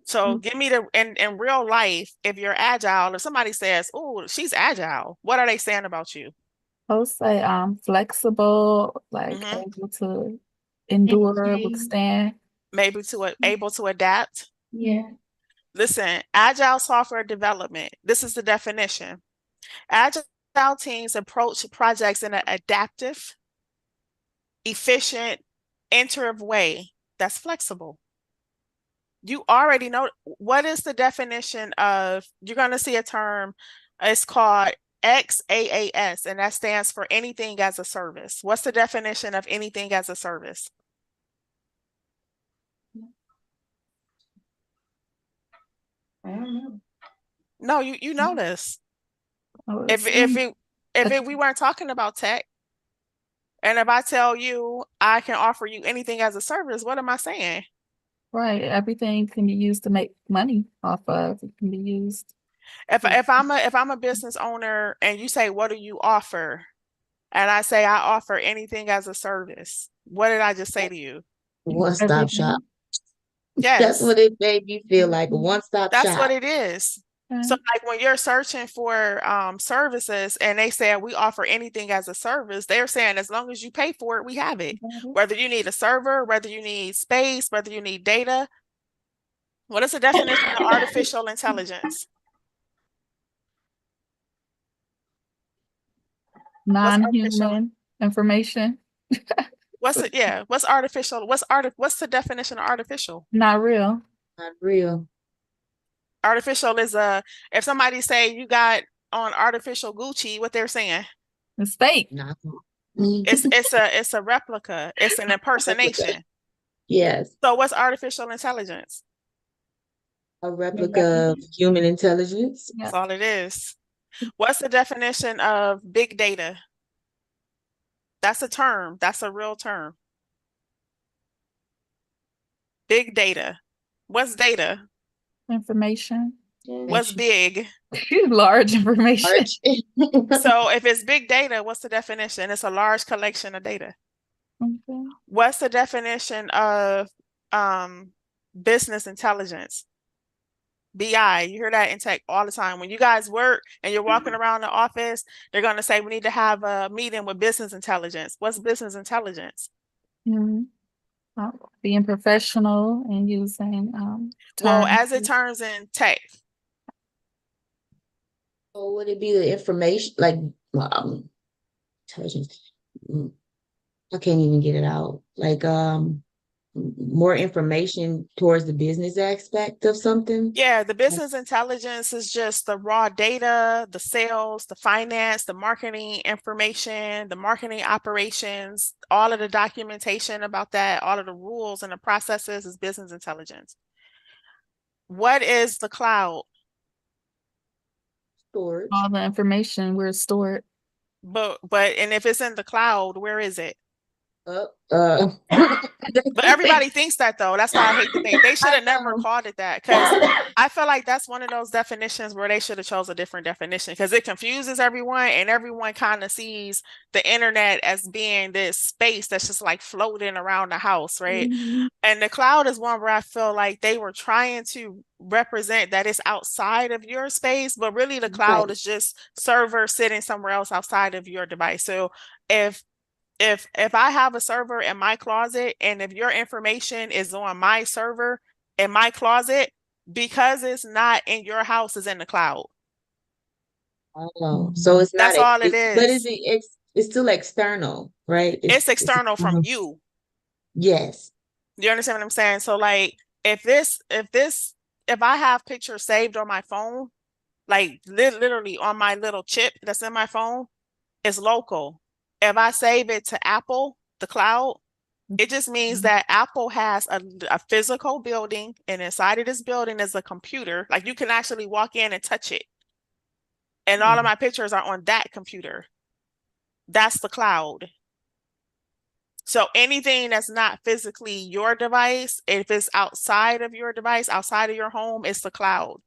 So give me in real life, if you're agile, if somebody says, oh, she's agile, what are they saying about you? I would say flexible, like Hmm. able to endure, withstand. Maybe able to adapt. yeah. Listen, agile software development. This is the definition. Agile teams approach projects in an adaptive, efficient, iterative way that's flexible. You already know what is the definition of, you're going to see a term, it's called XaaS, and that stands for anything as a service. What's the definition of anything as a service? I don't know. No, you know this. Oh, If it's if it if it, we weren't talking about tech, and if I tell you I can offer you anything as a service, what am I saying? right. Everything can be used to make money off of. It can be used. If I'm a business owner and you say, what do you offer? And I say I offer anything as a service. What did I just say to you? One-stop shop. Everything. That's Yes, what it made me feel like, a one-stop that's what shop. it is. So Okay. like when you're searching for services and they say we offer anything as a service, they're saying as long as you pay for it, we have it. Whether you need a server, whether you need space, whether you need data. What is the definition of artificial intelligence? What's artificial? Non-human information, What's it? Yeah. What's artificial? What's the definition of artificial? not real. Not real. Artificial is if somebody say you got on artificial Gucci, what they're saying. It's fake. Not It's a replica. It's an replica. impersonation. Yes, So what's artificial intelligence? a replica of human intelligence. That's Yeah. all it is. What's the definition of big data? That's a term. That's a real term. Big data. What's data? Information. What's big? Large information. Large. So if it's big data, what's the definition? It's a large collection of data. Okay. What's the definition of business intelligence? BI. You hear that in tech all the time. When you guys work and you're walking around the office, they're going to say, we need to have a meeting with business intelligence. What's business intelligence? Mhm. Being professional and using Well, terms. as it turns in tech, So would it be the information like intelligence? Mm, I can't even get it out. Like more information towards the business aspect of something. yeah, the business intelligence is just the raw data, the sales, the finance, the marketing information, the marketing operations, all of the documentation about that, all of the rules and the processes is business intelligence. What is the cloud? Storage. All the information where it's stored. But and if it's in the cloud, where is it? Uh, But everybody thinks that though. That's why I hate the thing. They should have never called it that, because I feel like that's one of those definitions where they should have chose a different definition, because it confuses everyone and everyone kind of sees the internet as being this space that's just like floating around the house, right? Mhm. And the cloud is one where I feel like they were trying to represent that it's outside of your space, but really the cloud Right. is just server sitting somewhere else outside of your device. So if if I have a server in my closet and if your information is on my server in my closet, because it's not in your house, is in the cloud. Oh, so it's not That's all it but is is. it's still external, right? It's It's external from external. you. Yes. You understand what I'm saying? So like if I have pictures saved on my phone, like literally on my little chip that's in my phone, it's local. If I save it to Apple, the cloud, it just means that Apple has a physical building, and inside of this building is a computer. Like you can actually walk in and touch it. And all of my pictures are on that computer. That's the cloud. So anything that's not physically your device, if it's outside of your device, outside of your home, it's the cloud.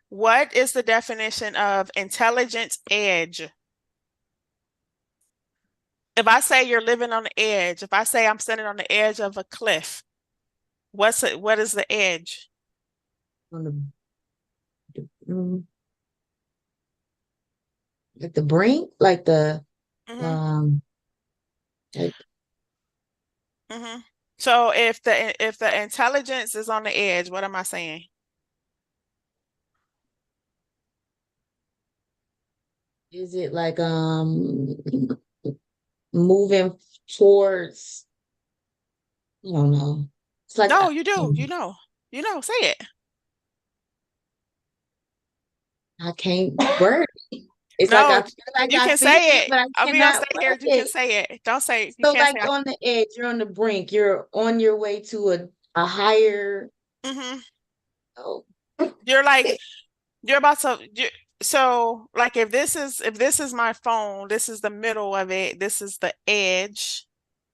What is the definition of intelligent edge? If I say you're living on the edge, if I say I'm sitting on the edge of a cliff, what is the edge? On like the brink, like the Mm-hmm. um like Mm-hmm. So if the intelligence is on the edge, what am I saying? is it like moving towards I don't know. It's like No, you do. You know, say it. I can't word it. It's like I No, feel like you I can see say it, it. but I We gonna cannot stay here. word You can it. say it. Don't say you So can't say like on the edge, you're on the brink, you're on your way to a higher mm-hmm. oh You're like you're about to so like if this is my phone, this is the middle of it, this is the edge,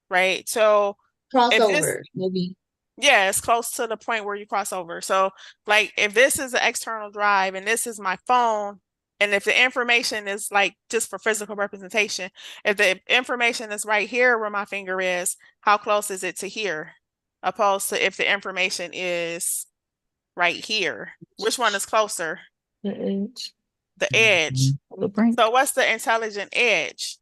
right? So if this crossover, maybe. yeah, it's close to the point where you cross over. So, like, if this is an external drive and this is my phone, and if the information is like just for physical representation, if the information is right here where my finger is, how close is it to here? Opposed to if the information is right here, which one is closer? The edge. The edge. The brink. So, what's the intelligent edge?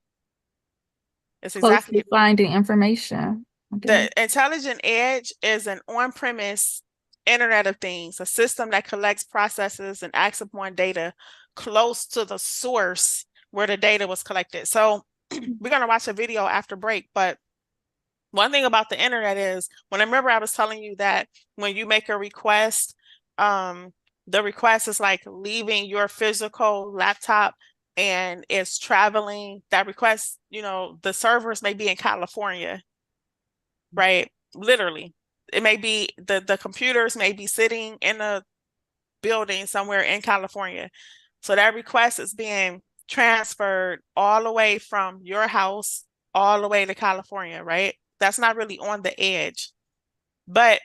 It's Close to exactly finding information. Okay. the intelligent edge is an on-premise Internet of Things, a system that collects, processes, and acts upon data close to the source where the data was collected. So we're going to watch a video after break, but one thing about the internet is when I remember I was telling you that when you make a request, the request is like leaving your physical laptop and it's traveling. That request, you know, the servers may be in California, right? Literally. It may be the computers may be sitting in a building somewhere in California. So that request is being transferred all the way from your house all the way to California, right? That's not really on the edge. But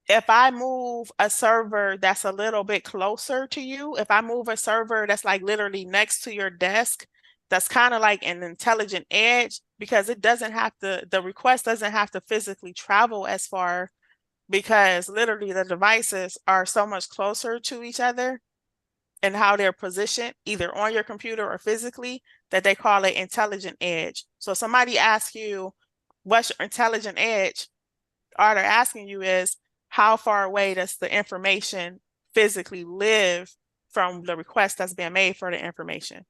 if I move a server that's a little bit closer to you, if I move a server that's like literally next to your desk, that's kind of like an intelligent edge because it doesn't have to, the request doesn't have to physically travel as far because literally the devices are so much closer to each other and how they're positioned, either on your computer or physically, that they call it intelligent edge. So if somebody asks you, what's your intelligent edge? All they're asking you is, how far away does the information physically live from the request that's being made for the information?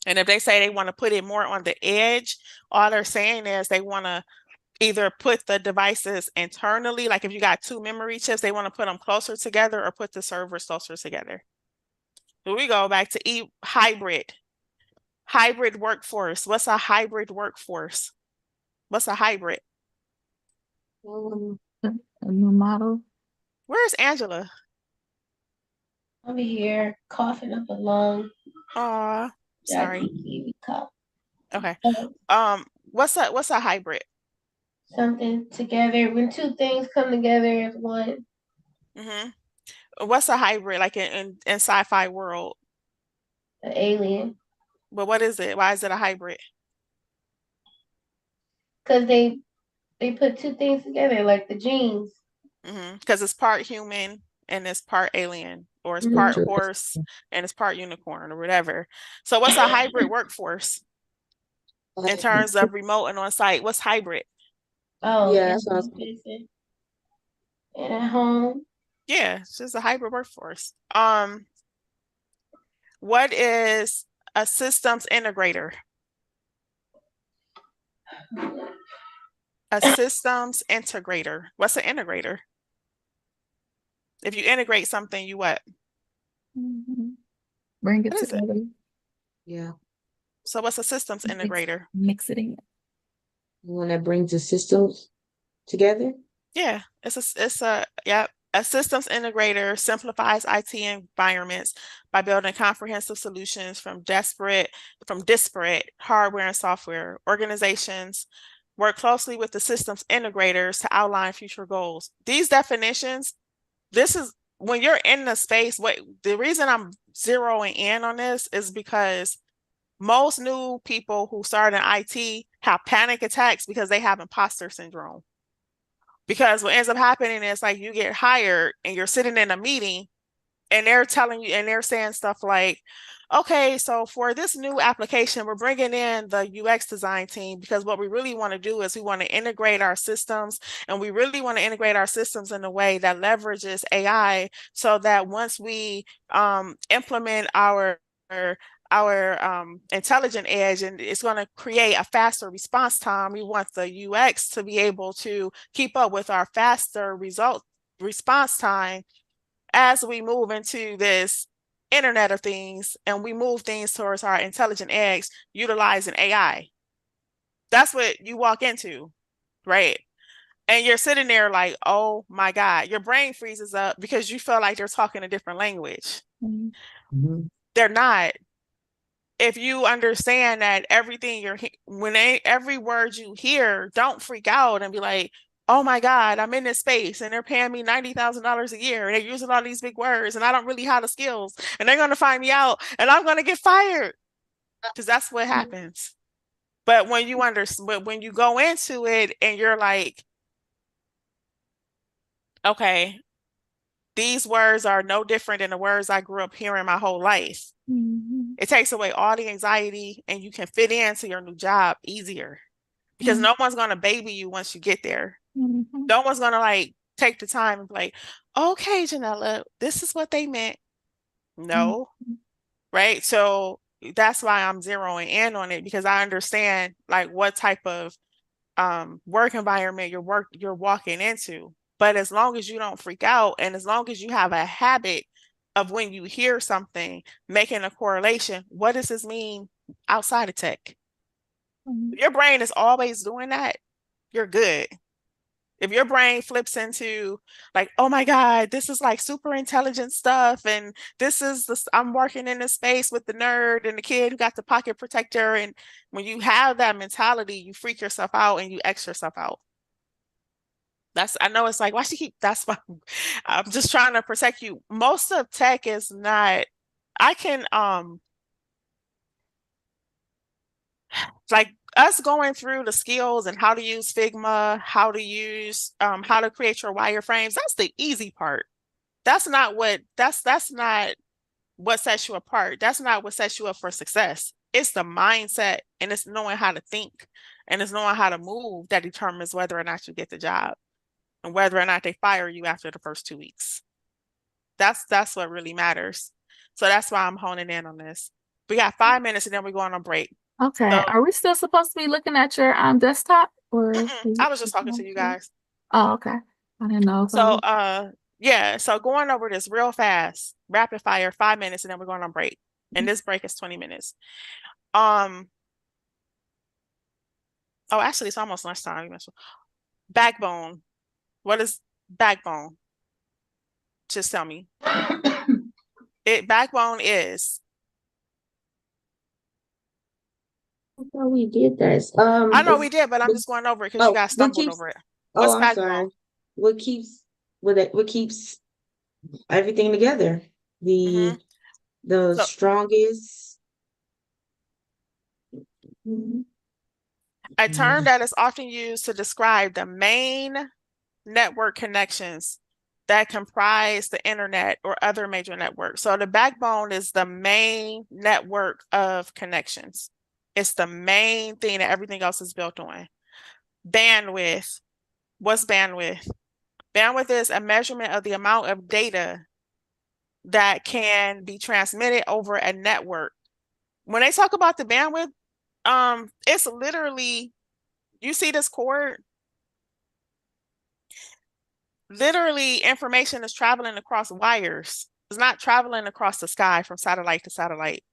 And if they say they want to put it more on the edge, all they're saying is they want to either put the devices internally, like if you got two memory chips, they want to put them closer together or put the servers closer together. So we go back to hybrid. Hybrid workforce. What's a hybrid workforce? What's a hybrid? A new model. Where's Angela? Over here coughing up a lung. Sorry. Cough. Okay. What's a hybrid? Something together when two things come together as one. What's a hybrid like in sci-fi world? An alien. But what is it? Why is it a hybrid? Because they put two things together, like the genes. Because it's part human and it's part alien, or it's part horse and it's part unicorn or whatever. So what's a hybrid workforce in terms of remote and on-site? What's hybrid? Oh, yeah, that's what I was thinking. And at home. Yeah, it's just a hybrid workforce. What is a systems integrator? A systems integrator. What's an integrator? If you integrate something, you what? Bring it together. Yeah. So what's a systems integrator? Mix it in. One that brings the systems together? Yeah, a systems integrator simplifies IT environments by building comprehensive solutions from disparate hardware and software. Organizations work closely with the systems integrators to outline future goals. These definitions, this is when you're in the space, the reason I'm zeroing in on this is because most new people who start in IT have panic attacks because they have imposter syndrome. Because what ends up happening is like you get hired and you're sitting in a meeting and they're telling you and they're saying stuff like, okay, so for this new application, we're bringing in the UX design team because what we really want to do is we want to integrate our systems, and we really want to integrate our systems in a way that leverages AI so that once we implement our intelligent edge, and it's going to create a faster response time. We want the UX to be able to keep up with our faster response time as we move into this Internet of Things and we move things towards our intelligent edge utilizing AI. That's what you walk into, right? And you're sitting there like, oh my God, your brain freezes up because you feel like they're talking a different language. They're not. If you understand that everything every word you hear, don't freak out and be like, oh my God, I'm in this space and they're paying me $90,000 a year and they're using all these big words and I don't really have the skills and they're going to find me out and I'm going to get fired, because that's what happens. But when you when you go into it and you're like, okay, these words are no different than the words I grew up hearing my whole life. It takes away all the anxiety and you can fit into your new job easier because no one's going to baby you once you get there. No one's going to like take the time and be like, okay, Janella, this is what they meant. No. Right. So that's why I'm zeroing in on it, because I understand like what type of work environment you're walking into. But as long as you don't freak out and as long as you have a habit of when you hear something, making a correlation, what does this mean outside of tech? If your brain is always doing that, you're good. If your brain flips into like, oh my God, this is like super intelligent stuff. And I'm working in this space with the nerd and the kid who got the pocket protector. And when you have that mentality, you freak yourself out and you X yourself out. I know it's like, why she keep, that's fine. I'm just trying to protect you. Most of tech is not, I can, like us going through the skills and how to use Figma, how to use, how to create your wireframes. That's the easy part. That's not what sets you apart. That's not what sets you up for success. It's the mindset and it's knowing how to think and it's knowing how to move that determines whether or not you get the job and whether or not they fire you after the first 2 weeks. That's what really matters. So that's why I'm honing in on this. We got 5 minutes and then we're going on break. Okay. So Are we still supposed to be looking at your desktop or I was just talking to you guys. Oh, okay. I didn't know if I So was... yeah, so going over this real fast, rapid fire, 5 minutes, and then we're going on break. And this break is 20 minutes. Oh, actually, it's almost lunchtime. Backbone. What is backbone? Just tell me. Backbone is. I thought we did this. I know we did, but I'm just going over it because you guys what stumbled keeps? over it. Oh, What's I'm backbone? sorry. What keeps? What keeps everything together? Mhm. The So strongest. Mhm. a term that is often used to describe the main network connections that comprise the internet or other major networks. So the backbone is the main network of connections. It's the main thing that everything else is built on. Bandwidth. What's bandwidth? Bandwidth is a measurement of the amount of data that can be transmitted over a network. When they talk about the bandwidth, it's literally, you see this cord? Literally, information is traveling across wires. It's not traveling across the sky from satellite to satellite.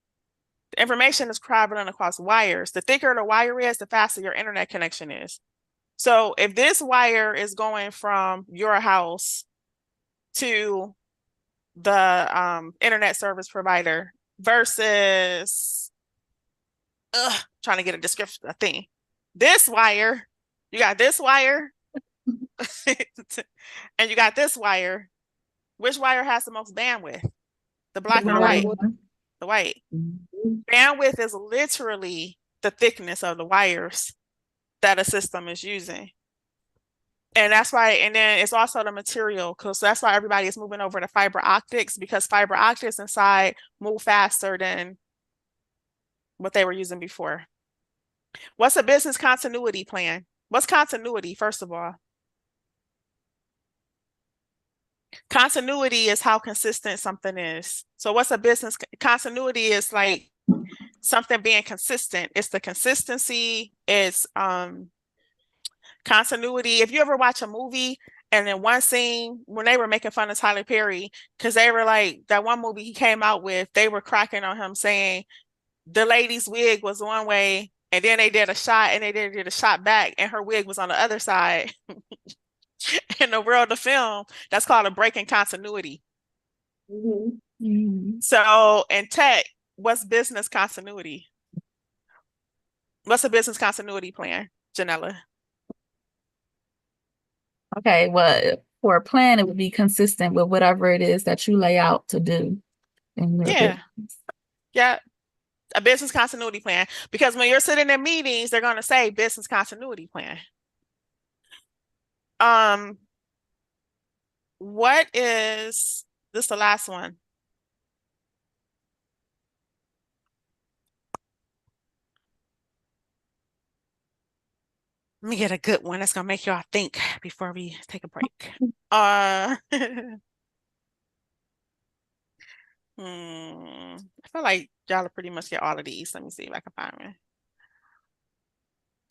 The information is traveling across wires. The thicker the wire is, the faster your internet connection is. So if this wire is going from your house to the internet service provider versus trying to get a description of thing. This wire, you got this wire, and you got this wire. Which wire has the most bandwidth? The black or the white? The white. Mhm. Bandwidth is literally the thickness of the wires that a system is using. And that's why, and then it's also the material, because that's why everybody is moving over to fiber optics, because fiber optics inside move faster than what they were using before. What's a business continuity plan? What's continuity, first of all? Continuity is how consistent something is. So what's a business continuity is like something being consistent. It's the consistency, it's continuity. If you ever watch a movie and in one scene when they were making fun of Tyler Perry, because they were like, that one movie he came out with, they were cracking on him saying the lady's wig was one way and then they did a shot and they did a shot back and her wig was on the other side. In the world of film, that's called a break in continuity. Mhm. So in tech, what's business continuity? What's a business continuity plan, Janella? Okay, well, for a plan, it would be consistent with whatever it is that you lay out to do in your Yeah. business. Yeah. A business continuity plan. Because when you're sitting in meetings, they're going to say business continuity plan. What is this the last one? Let me get a good one that's gonna make y'all think before we take a break. I feel like y'all will pretty much get all of these. Let me see if I can find one.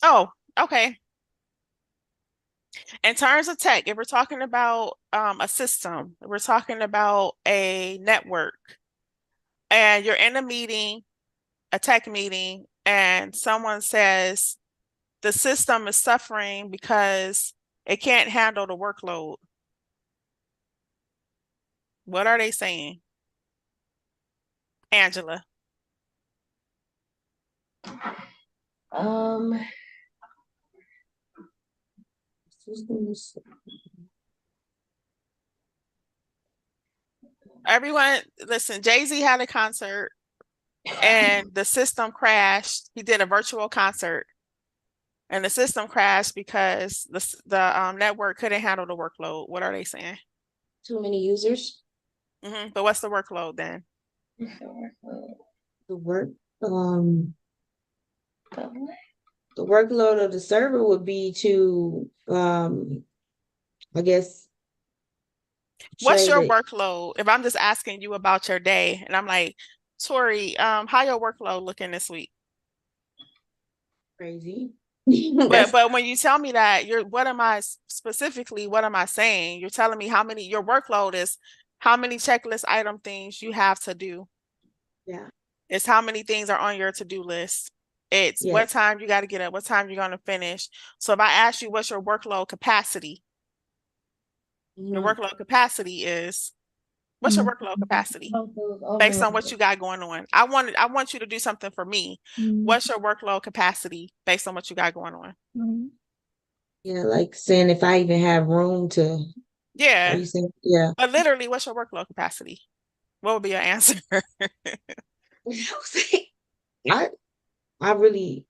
Oh, okay. In terms of tech, if we're talking about a system, we're talking about a network, and you're in a meeting, a tech meeting, and someone says the system is suffering because it can't handle the workload. What are they saying? Angela. Um, Everyone, listen, Jay-Z had a concert and the system crashed. He did a virtual concert and the system crashed because the network couldn't handle the workload. What are they saying? Too many users. But what's the workload then? The work, the workload of the server would be to, I guess, What's your trade it. workload? If I'm just asking you about your day and I'm like, Tori, how your workload looking this week? Crazy. But when you tell me that, what am I saying? You're telling me your workload is how many checklist item things you have to do. Yeah. It's how many things are on your to-do list. It's what Yes. time you got to get up, what time you're going to finish. So if I ask you what's your workload capacity, your workload capacity is, what's your workload capacity based on what you got going on? I want you to do something for me. What's your workload capacity based on what you got going on? Yeah, like saying if I even have room to. Yeah. Are you saying, yeah. But literally, what's your workload capacity? What would be your answer? I don't really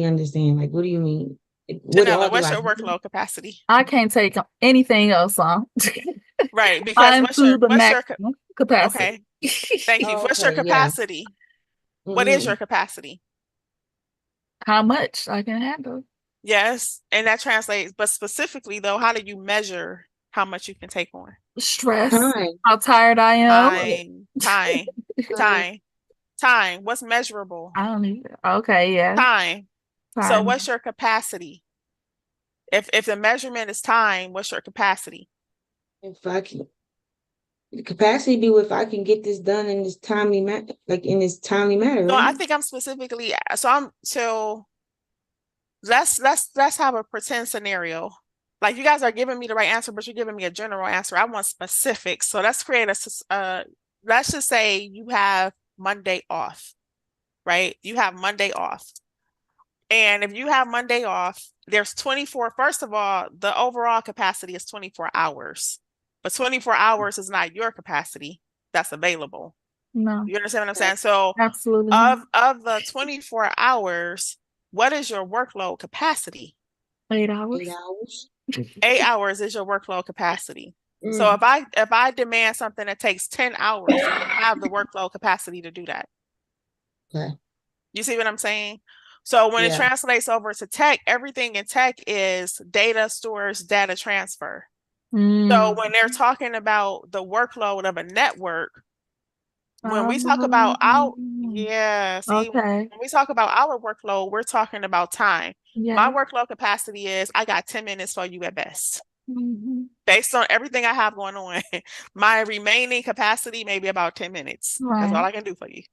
understand. Like, what do you mean? What all Janella, do what's I your do? workload capacity? I can't take anything else on. Right, because I'm to the maximum capacity. okay. Thank you. Oh, What's your okay, yeah. capacity? What is your capacity? How much I can handle. Yes, and that translates, but specifically though, how do you measure how much you can take on? Stress. Time. How tired I am. Time. What's measurable? I don't even. Okay, yeah. Time. So what's your capacity? If the measurement is time, what's your capacity? If I can, the capacity be if I can get this done in this timely manner, So I right? think I'm specifically so let's have a pretend scenario. Like you guys are giving me the right answer, but you're giving me a general answer. I want specifics. So let's create let's just say you have Monday off, right? You have Monday off. And if you have Monday off, there's 24. First of all, the overall capacity is 24 hours. But 24 hours is not your capacity that's available. No. You understand what I'm saying? So absolutely of the 24 hours, what is your workload capacity? 8 hours. 8 hours. 8 hours is your workload capacity. So if I demand something that takes 10 hours, do you have the workload capacity to do that? Okay. You see what I'm saying? So when it translates over to tech, everything in tech is data storage, data transfer. So when they're talking about the workload of a network, when we talk about when we talk about our workload, we're talking about time. My workload capacity is I got 10 minutes for you at best. Based on everything I have going on, my remaining capacity may be about 10 minutes. That's all I can do for you.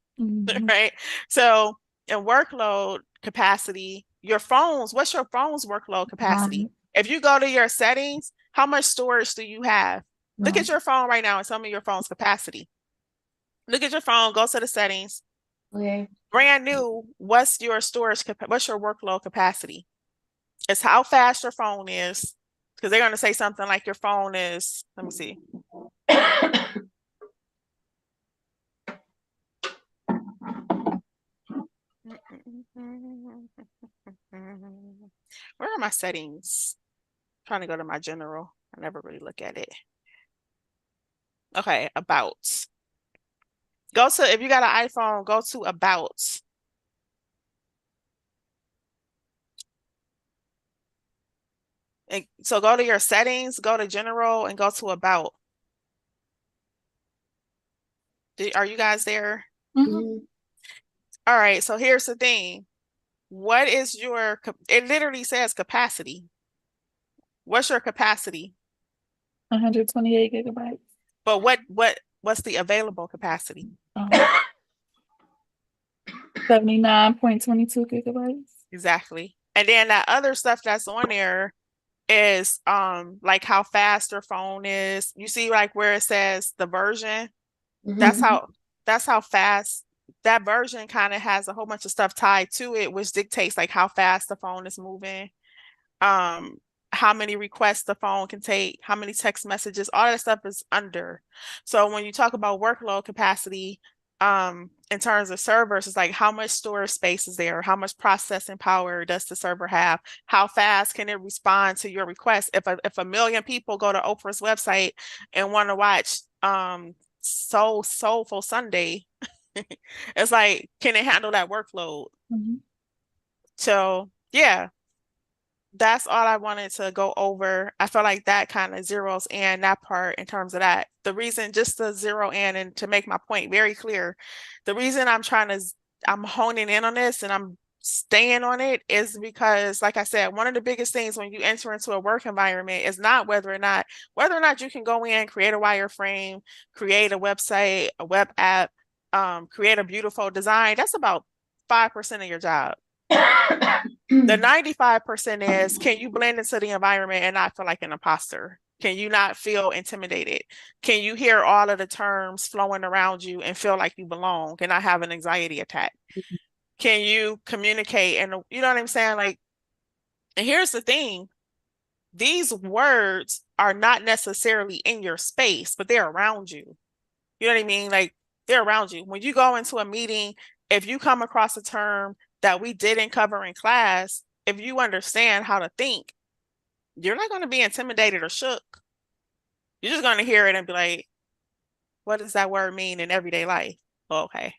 Right? So in workload capacity, what's your phone's workload capacity? If you go to your settings, how much storage do you have? Look at your phone right now and tell me your phone's capacity. Look at your phone, go to the settings. Okay. Brand new, what's your workload capacity? It's how fast your phone is. Because they're going to say something like your phone is, let me see. Where are my settings? I'm trying to go to my general. I never really look at it. Okay, about. If you got an iPhone, go to about. And so go to your settings, go to general, and go to about. Are you guys there? Mm-hmm. All right, so here's the thing. What is it literally says capacity. What's your capacity? 128 gigabytes. But what's the available capacity? 79.22 gigabytes. Exactly. And then that other stuff that's on there is like how fast your phone is. You see like where it says the version? That's how fast that version kind of has a whole bunch of stuff tied to it, which dictates like how fast the phone is moving. How how many requests the phone can take, how many text messages, all that stuff is under. So when you talk about workload capacity, in terms of servers, it's like how much storage space is there? How much processing power does the server have? How fast can it respond to your request? If a million people go to Oprah's website and want to watch Soulful Sunday, it's like, can it handle that workload? Mhm. So yeah, that's all I wanted to go over. I feel like that kind of zeroes in that part in terms of that. The reason, just to zero in and to make my point very clear, the reason I'm honing in on this and I'm staying on it is because, like I said, one of the biggest things when you enter into a work environment is not whether or not you can go in, create a wireframe, create a website, a web app, create a beautiful design. That's about 5% of your job. The 95% is, can you blend into the environment and not feel like an imposter? Can you not feel intimidated? Can you hear all of the terms flowing around you and feel like you belong and not have an anxiety attack? Can you communicate? And you know what I'm saying? Like, and here's the thing, these words are not necessarily in your space, but they're around you. You know what I mean? Like, they're around you. When you go into a meeting, if you come across a term that we didn't cover in class, if you understand how to think, you're not going to be intimidated or shook. You're just going to hear it and be like, what does that word mean in everyday life? Oh, okay,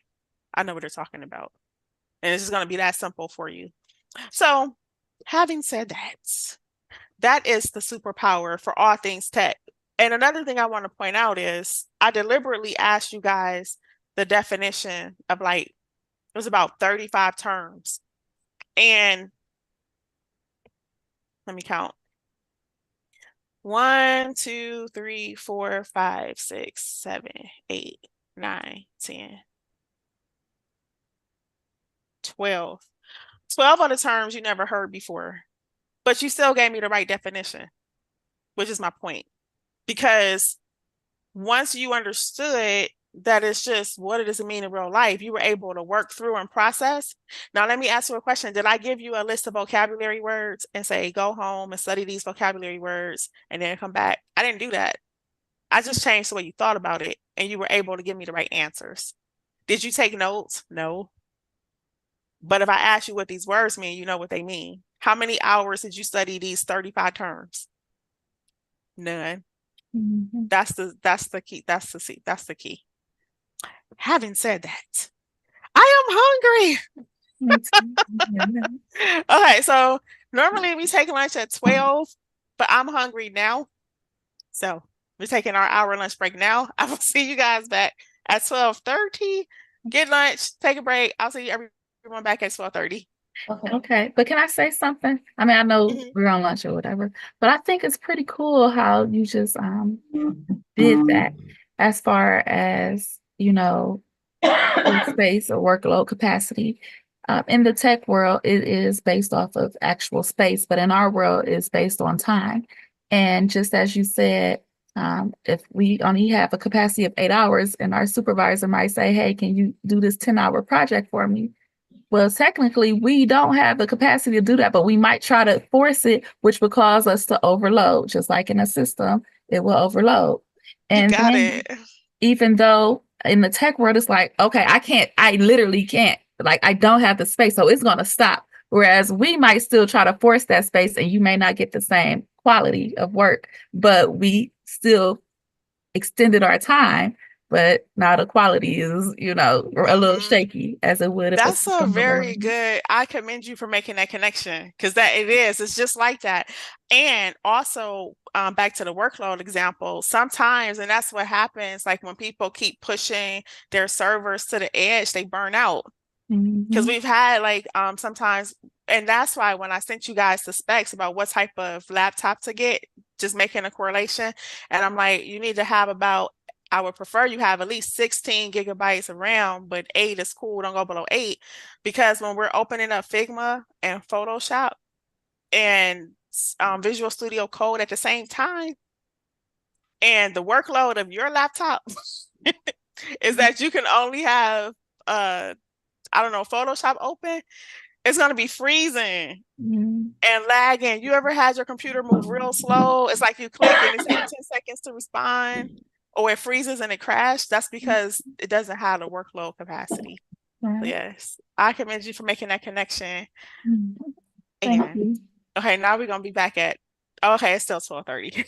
I know what they're talking about. And it's just going to be that simple for you. So, having said that, that is the superpower for all things tech. And another thing I want to point out is I deliberately asked you guys the definition of, like, it was about 35 terms. And let me count. 1, 2, 3, 4, 5, 6, 7, 8, 9, 10, 12. 12 of the terms you never heard before, but you still gave me the right definition, which is my point. Because once you understood that it's just what does it mean in real life, you were able to work through and process. Now, let me ask you a question. Did I give you a list of vocabulary words and say, go home and study these vocabulary words and then come back? I didn't do that. I just changed the way you thought about it and you were able to give me the right answers. Did you take notes? No. But if I ask you what these words mean, you know what they mean. How many hours did you study these 35 terms? None. Mhm. That's the key. That's the key. Having said that, I am hungry. Me too. Okay, so normally we take lunch at 12, but I'm hungry now. So we're taking our hour lunch break now. I will see you guys back at 12:30. Get lunch, take a break. I'll see everyone back at 12:30. Okay. Okay, but can I say something? I mean, I know Mhm. we're on lunch or whatever, but I think it's pretty cool how you just did that as far as, workspace or workload capacity. In the tech world, it is based off of actual space, but in our world, it's based on time. And just as you said, if we only have a capacity of 8 hours, and our supervisor might say, "Hey, can you do this 10-hour project for me?" Well, technically, we don't have the capacity to do that, but we might try to force it, which would cause us to overload. Just like in a system, it will overload. You And got then, it. even though in the tech world, it's like, okay, I literally can't, like, I don't have the space, so it's going to stop. Whereas we might still try to force that space, and you may not get the same quality of work, but we still extended our time, but now the quality is, a little Mhm. shaky as it would if a That's a system were very running. good. I commend you for making that connection because that it is. It's just like that. And also, back to the workload example, sometimes, and that's what happens, like when people keep pushing their servers to the edge, they burn out. Because Mhm. we've had like sometimes, and that's why when I sent you guys the specs about what type of laptop to get, just making a correlation, and I'm like, you need to have about, I would prefer you have at least 16 gigabytes of RAM, but 8 is cool. Don't go below 8, because when we're opening up Figma and Photoshop and Visual Studio Code at the same time, and the workload of your laptop is that you can only have I don't know, Photoshop open, it's gonna be freezing Mhm. and lagging. You ever had your computer move real slow? It's like you click and it takes 10 seconds to respond, or it freezes and it crashes. That's because it doesn't have the workload capacity. Right. Yes, I commend you for making that connection. Mhm. Thank And you. okay, now we're gonna be back at okay, it's still 12:30.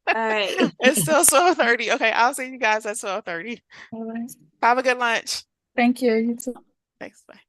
All right. It's still 12:30. Okay, I'll see you guys at 12:30. All right. Have a good lunch. Thank you. You too. Thanks. Bye.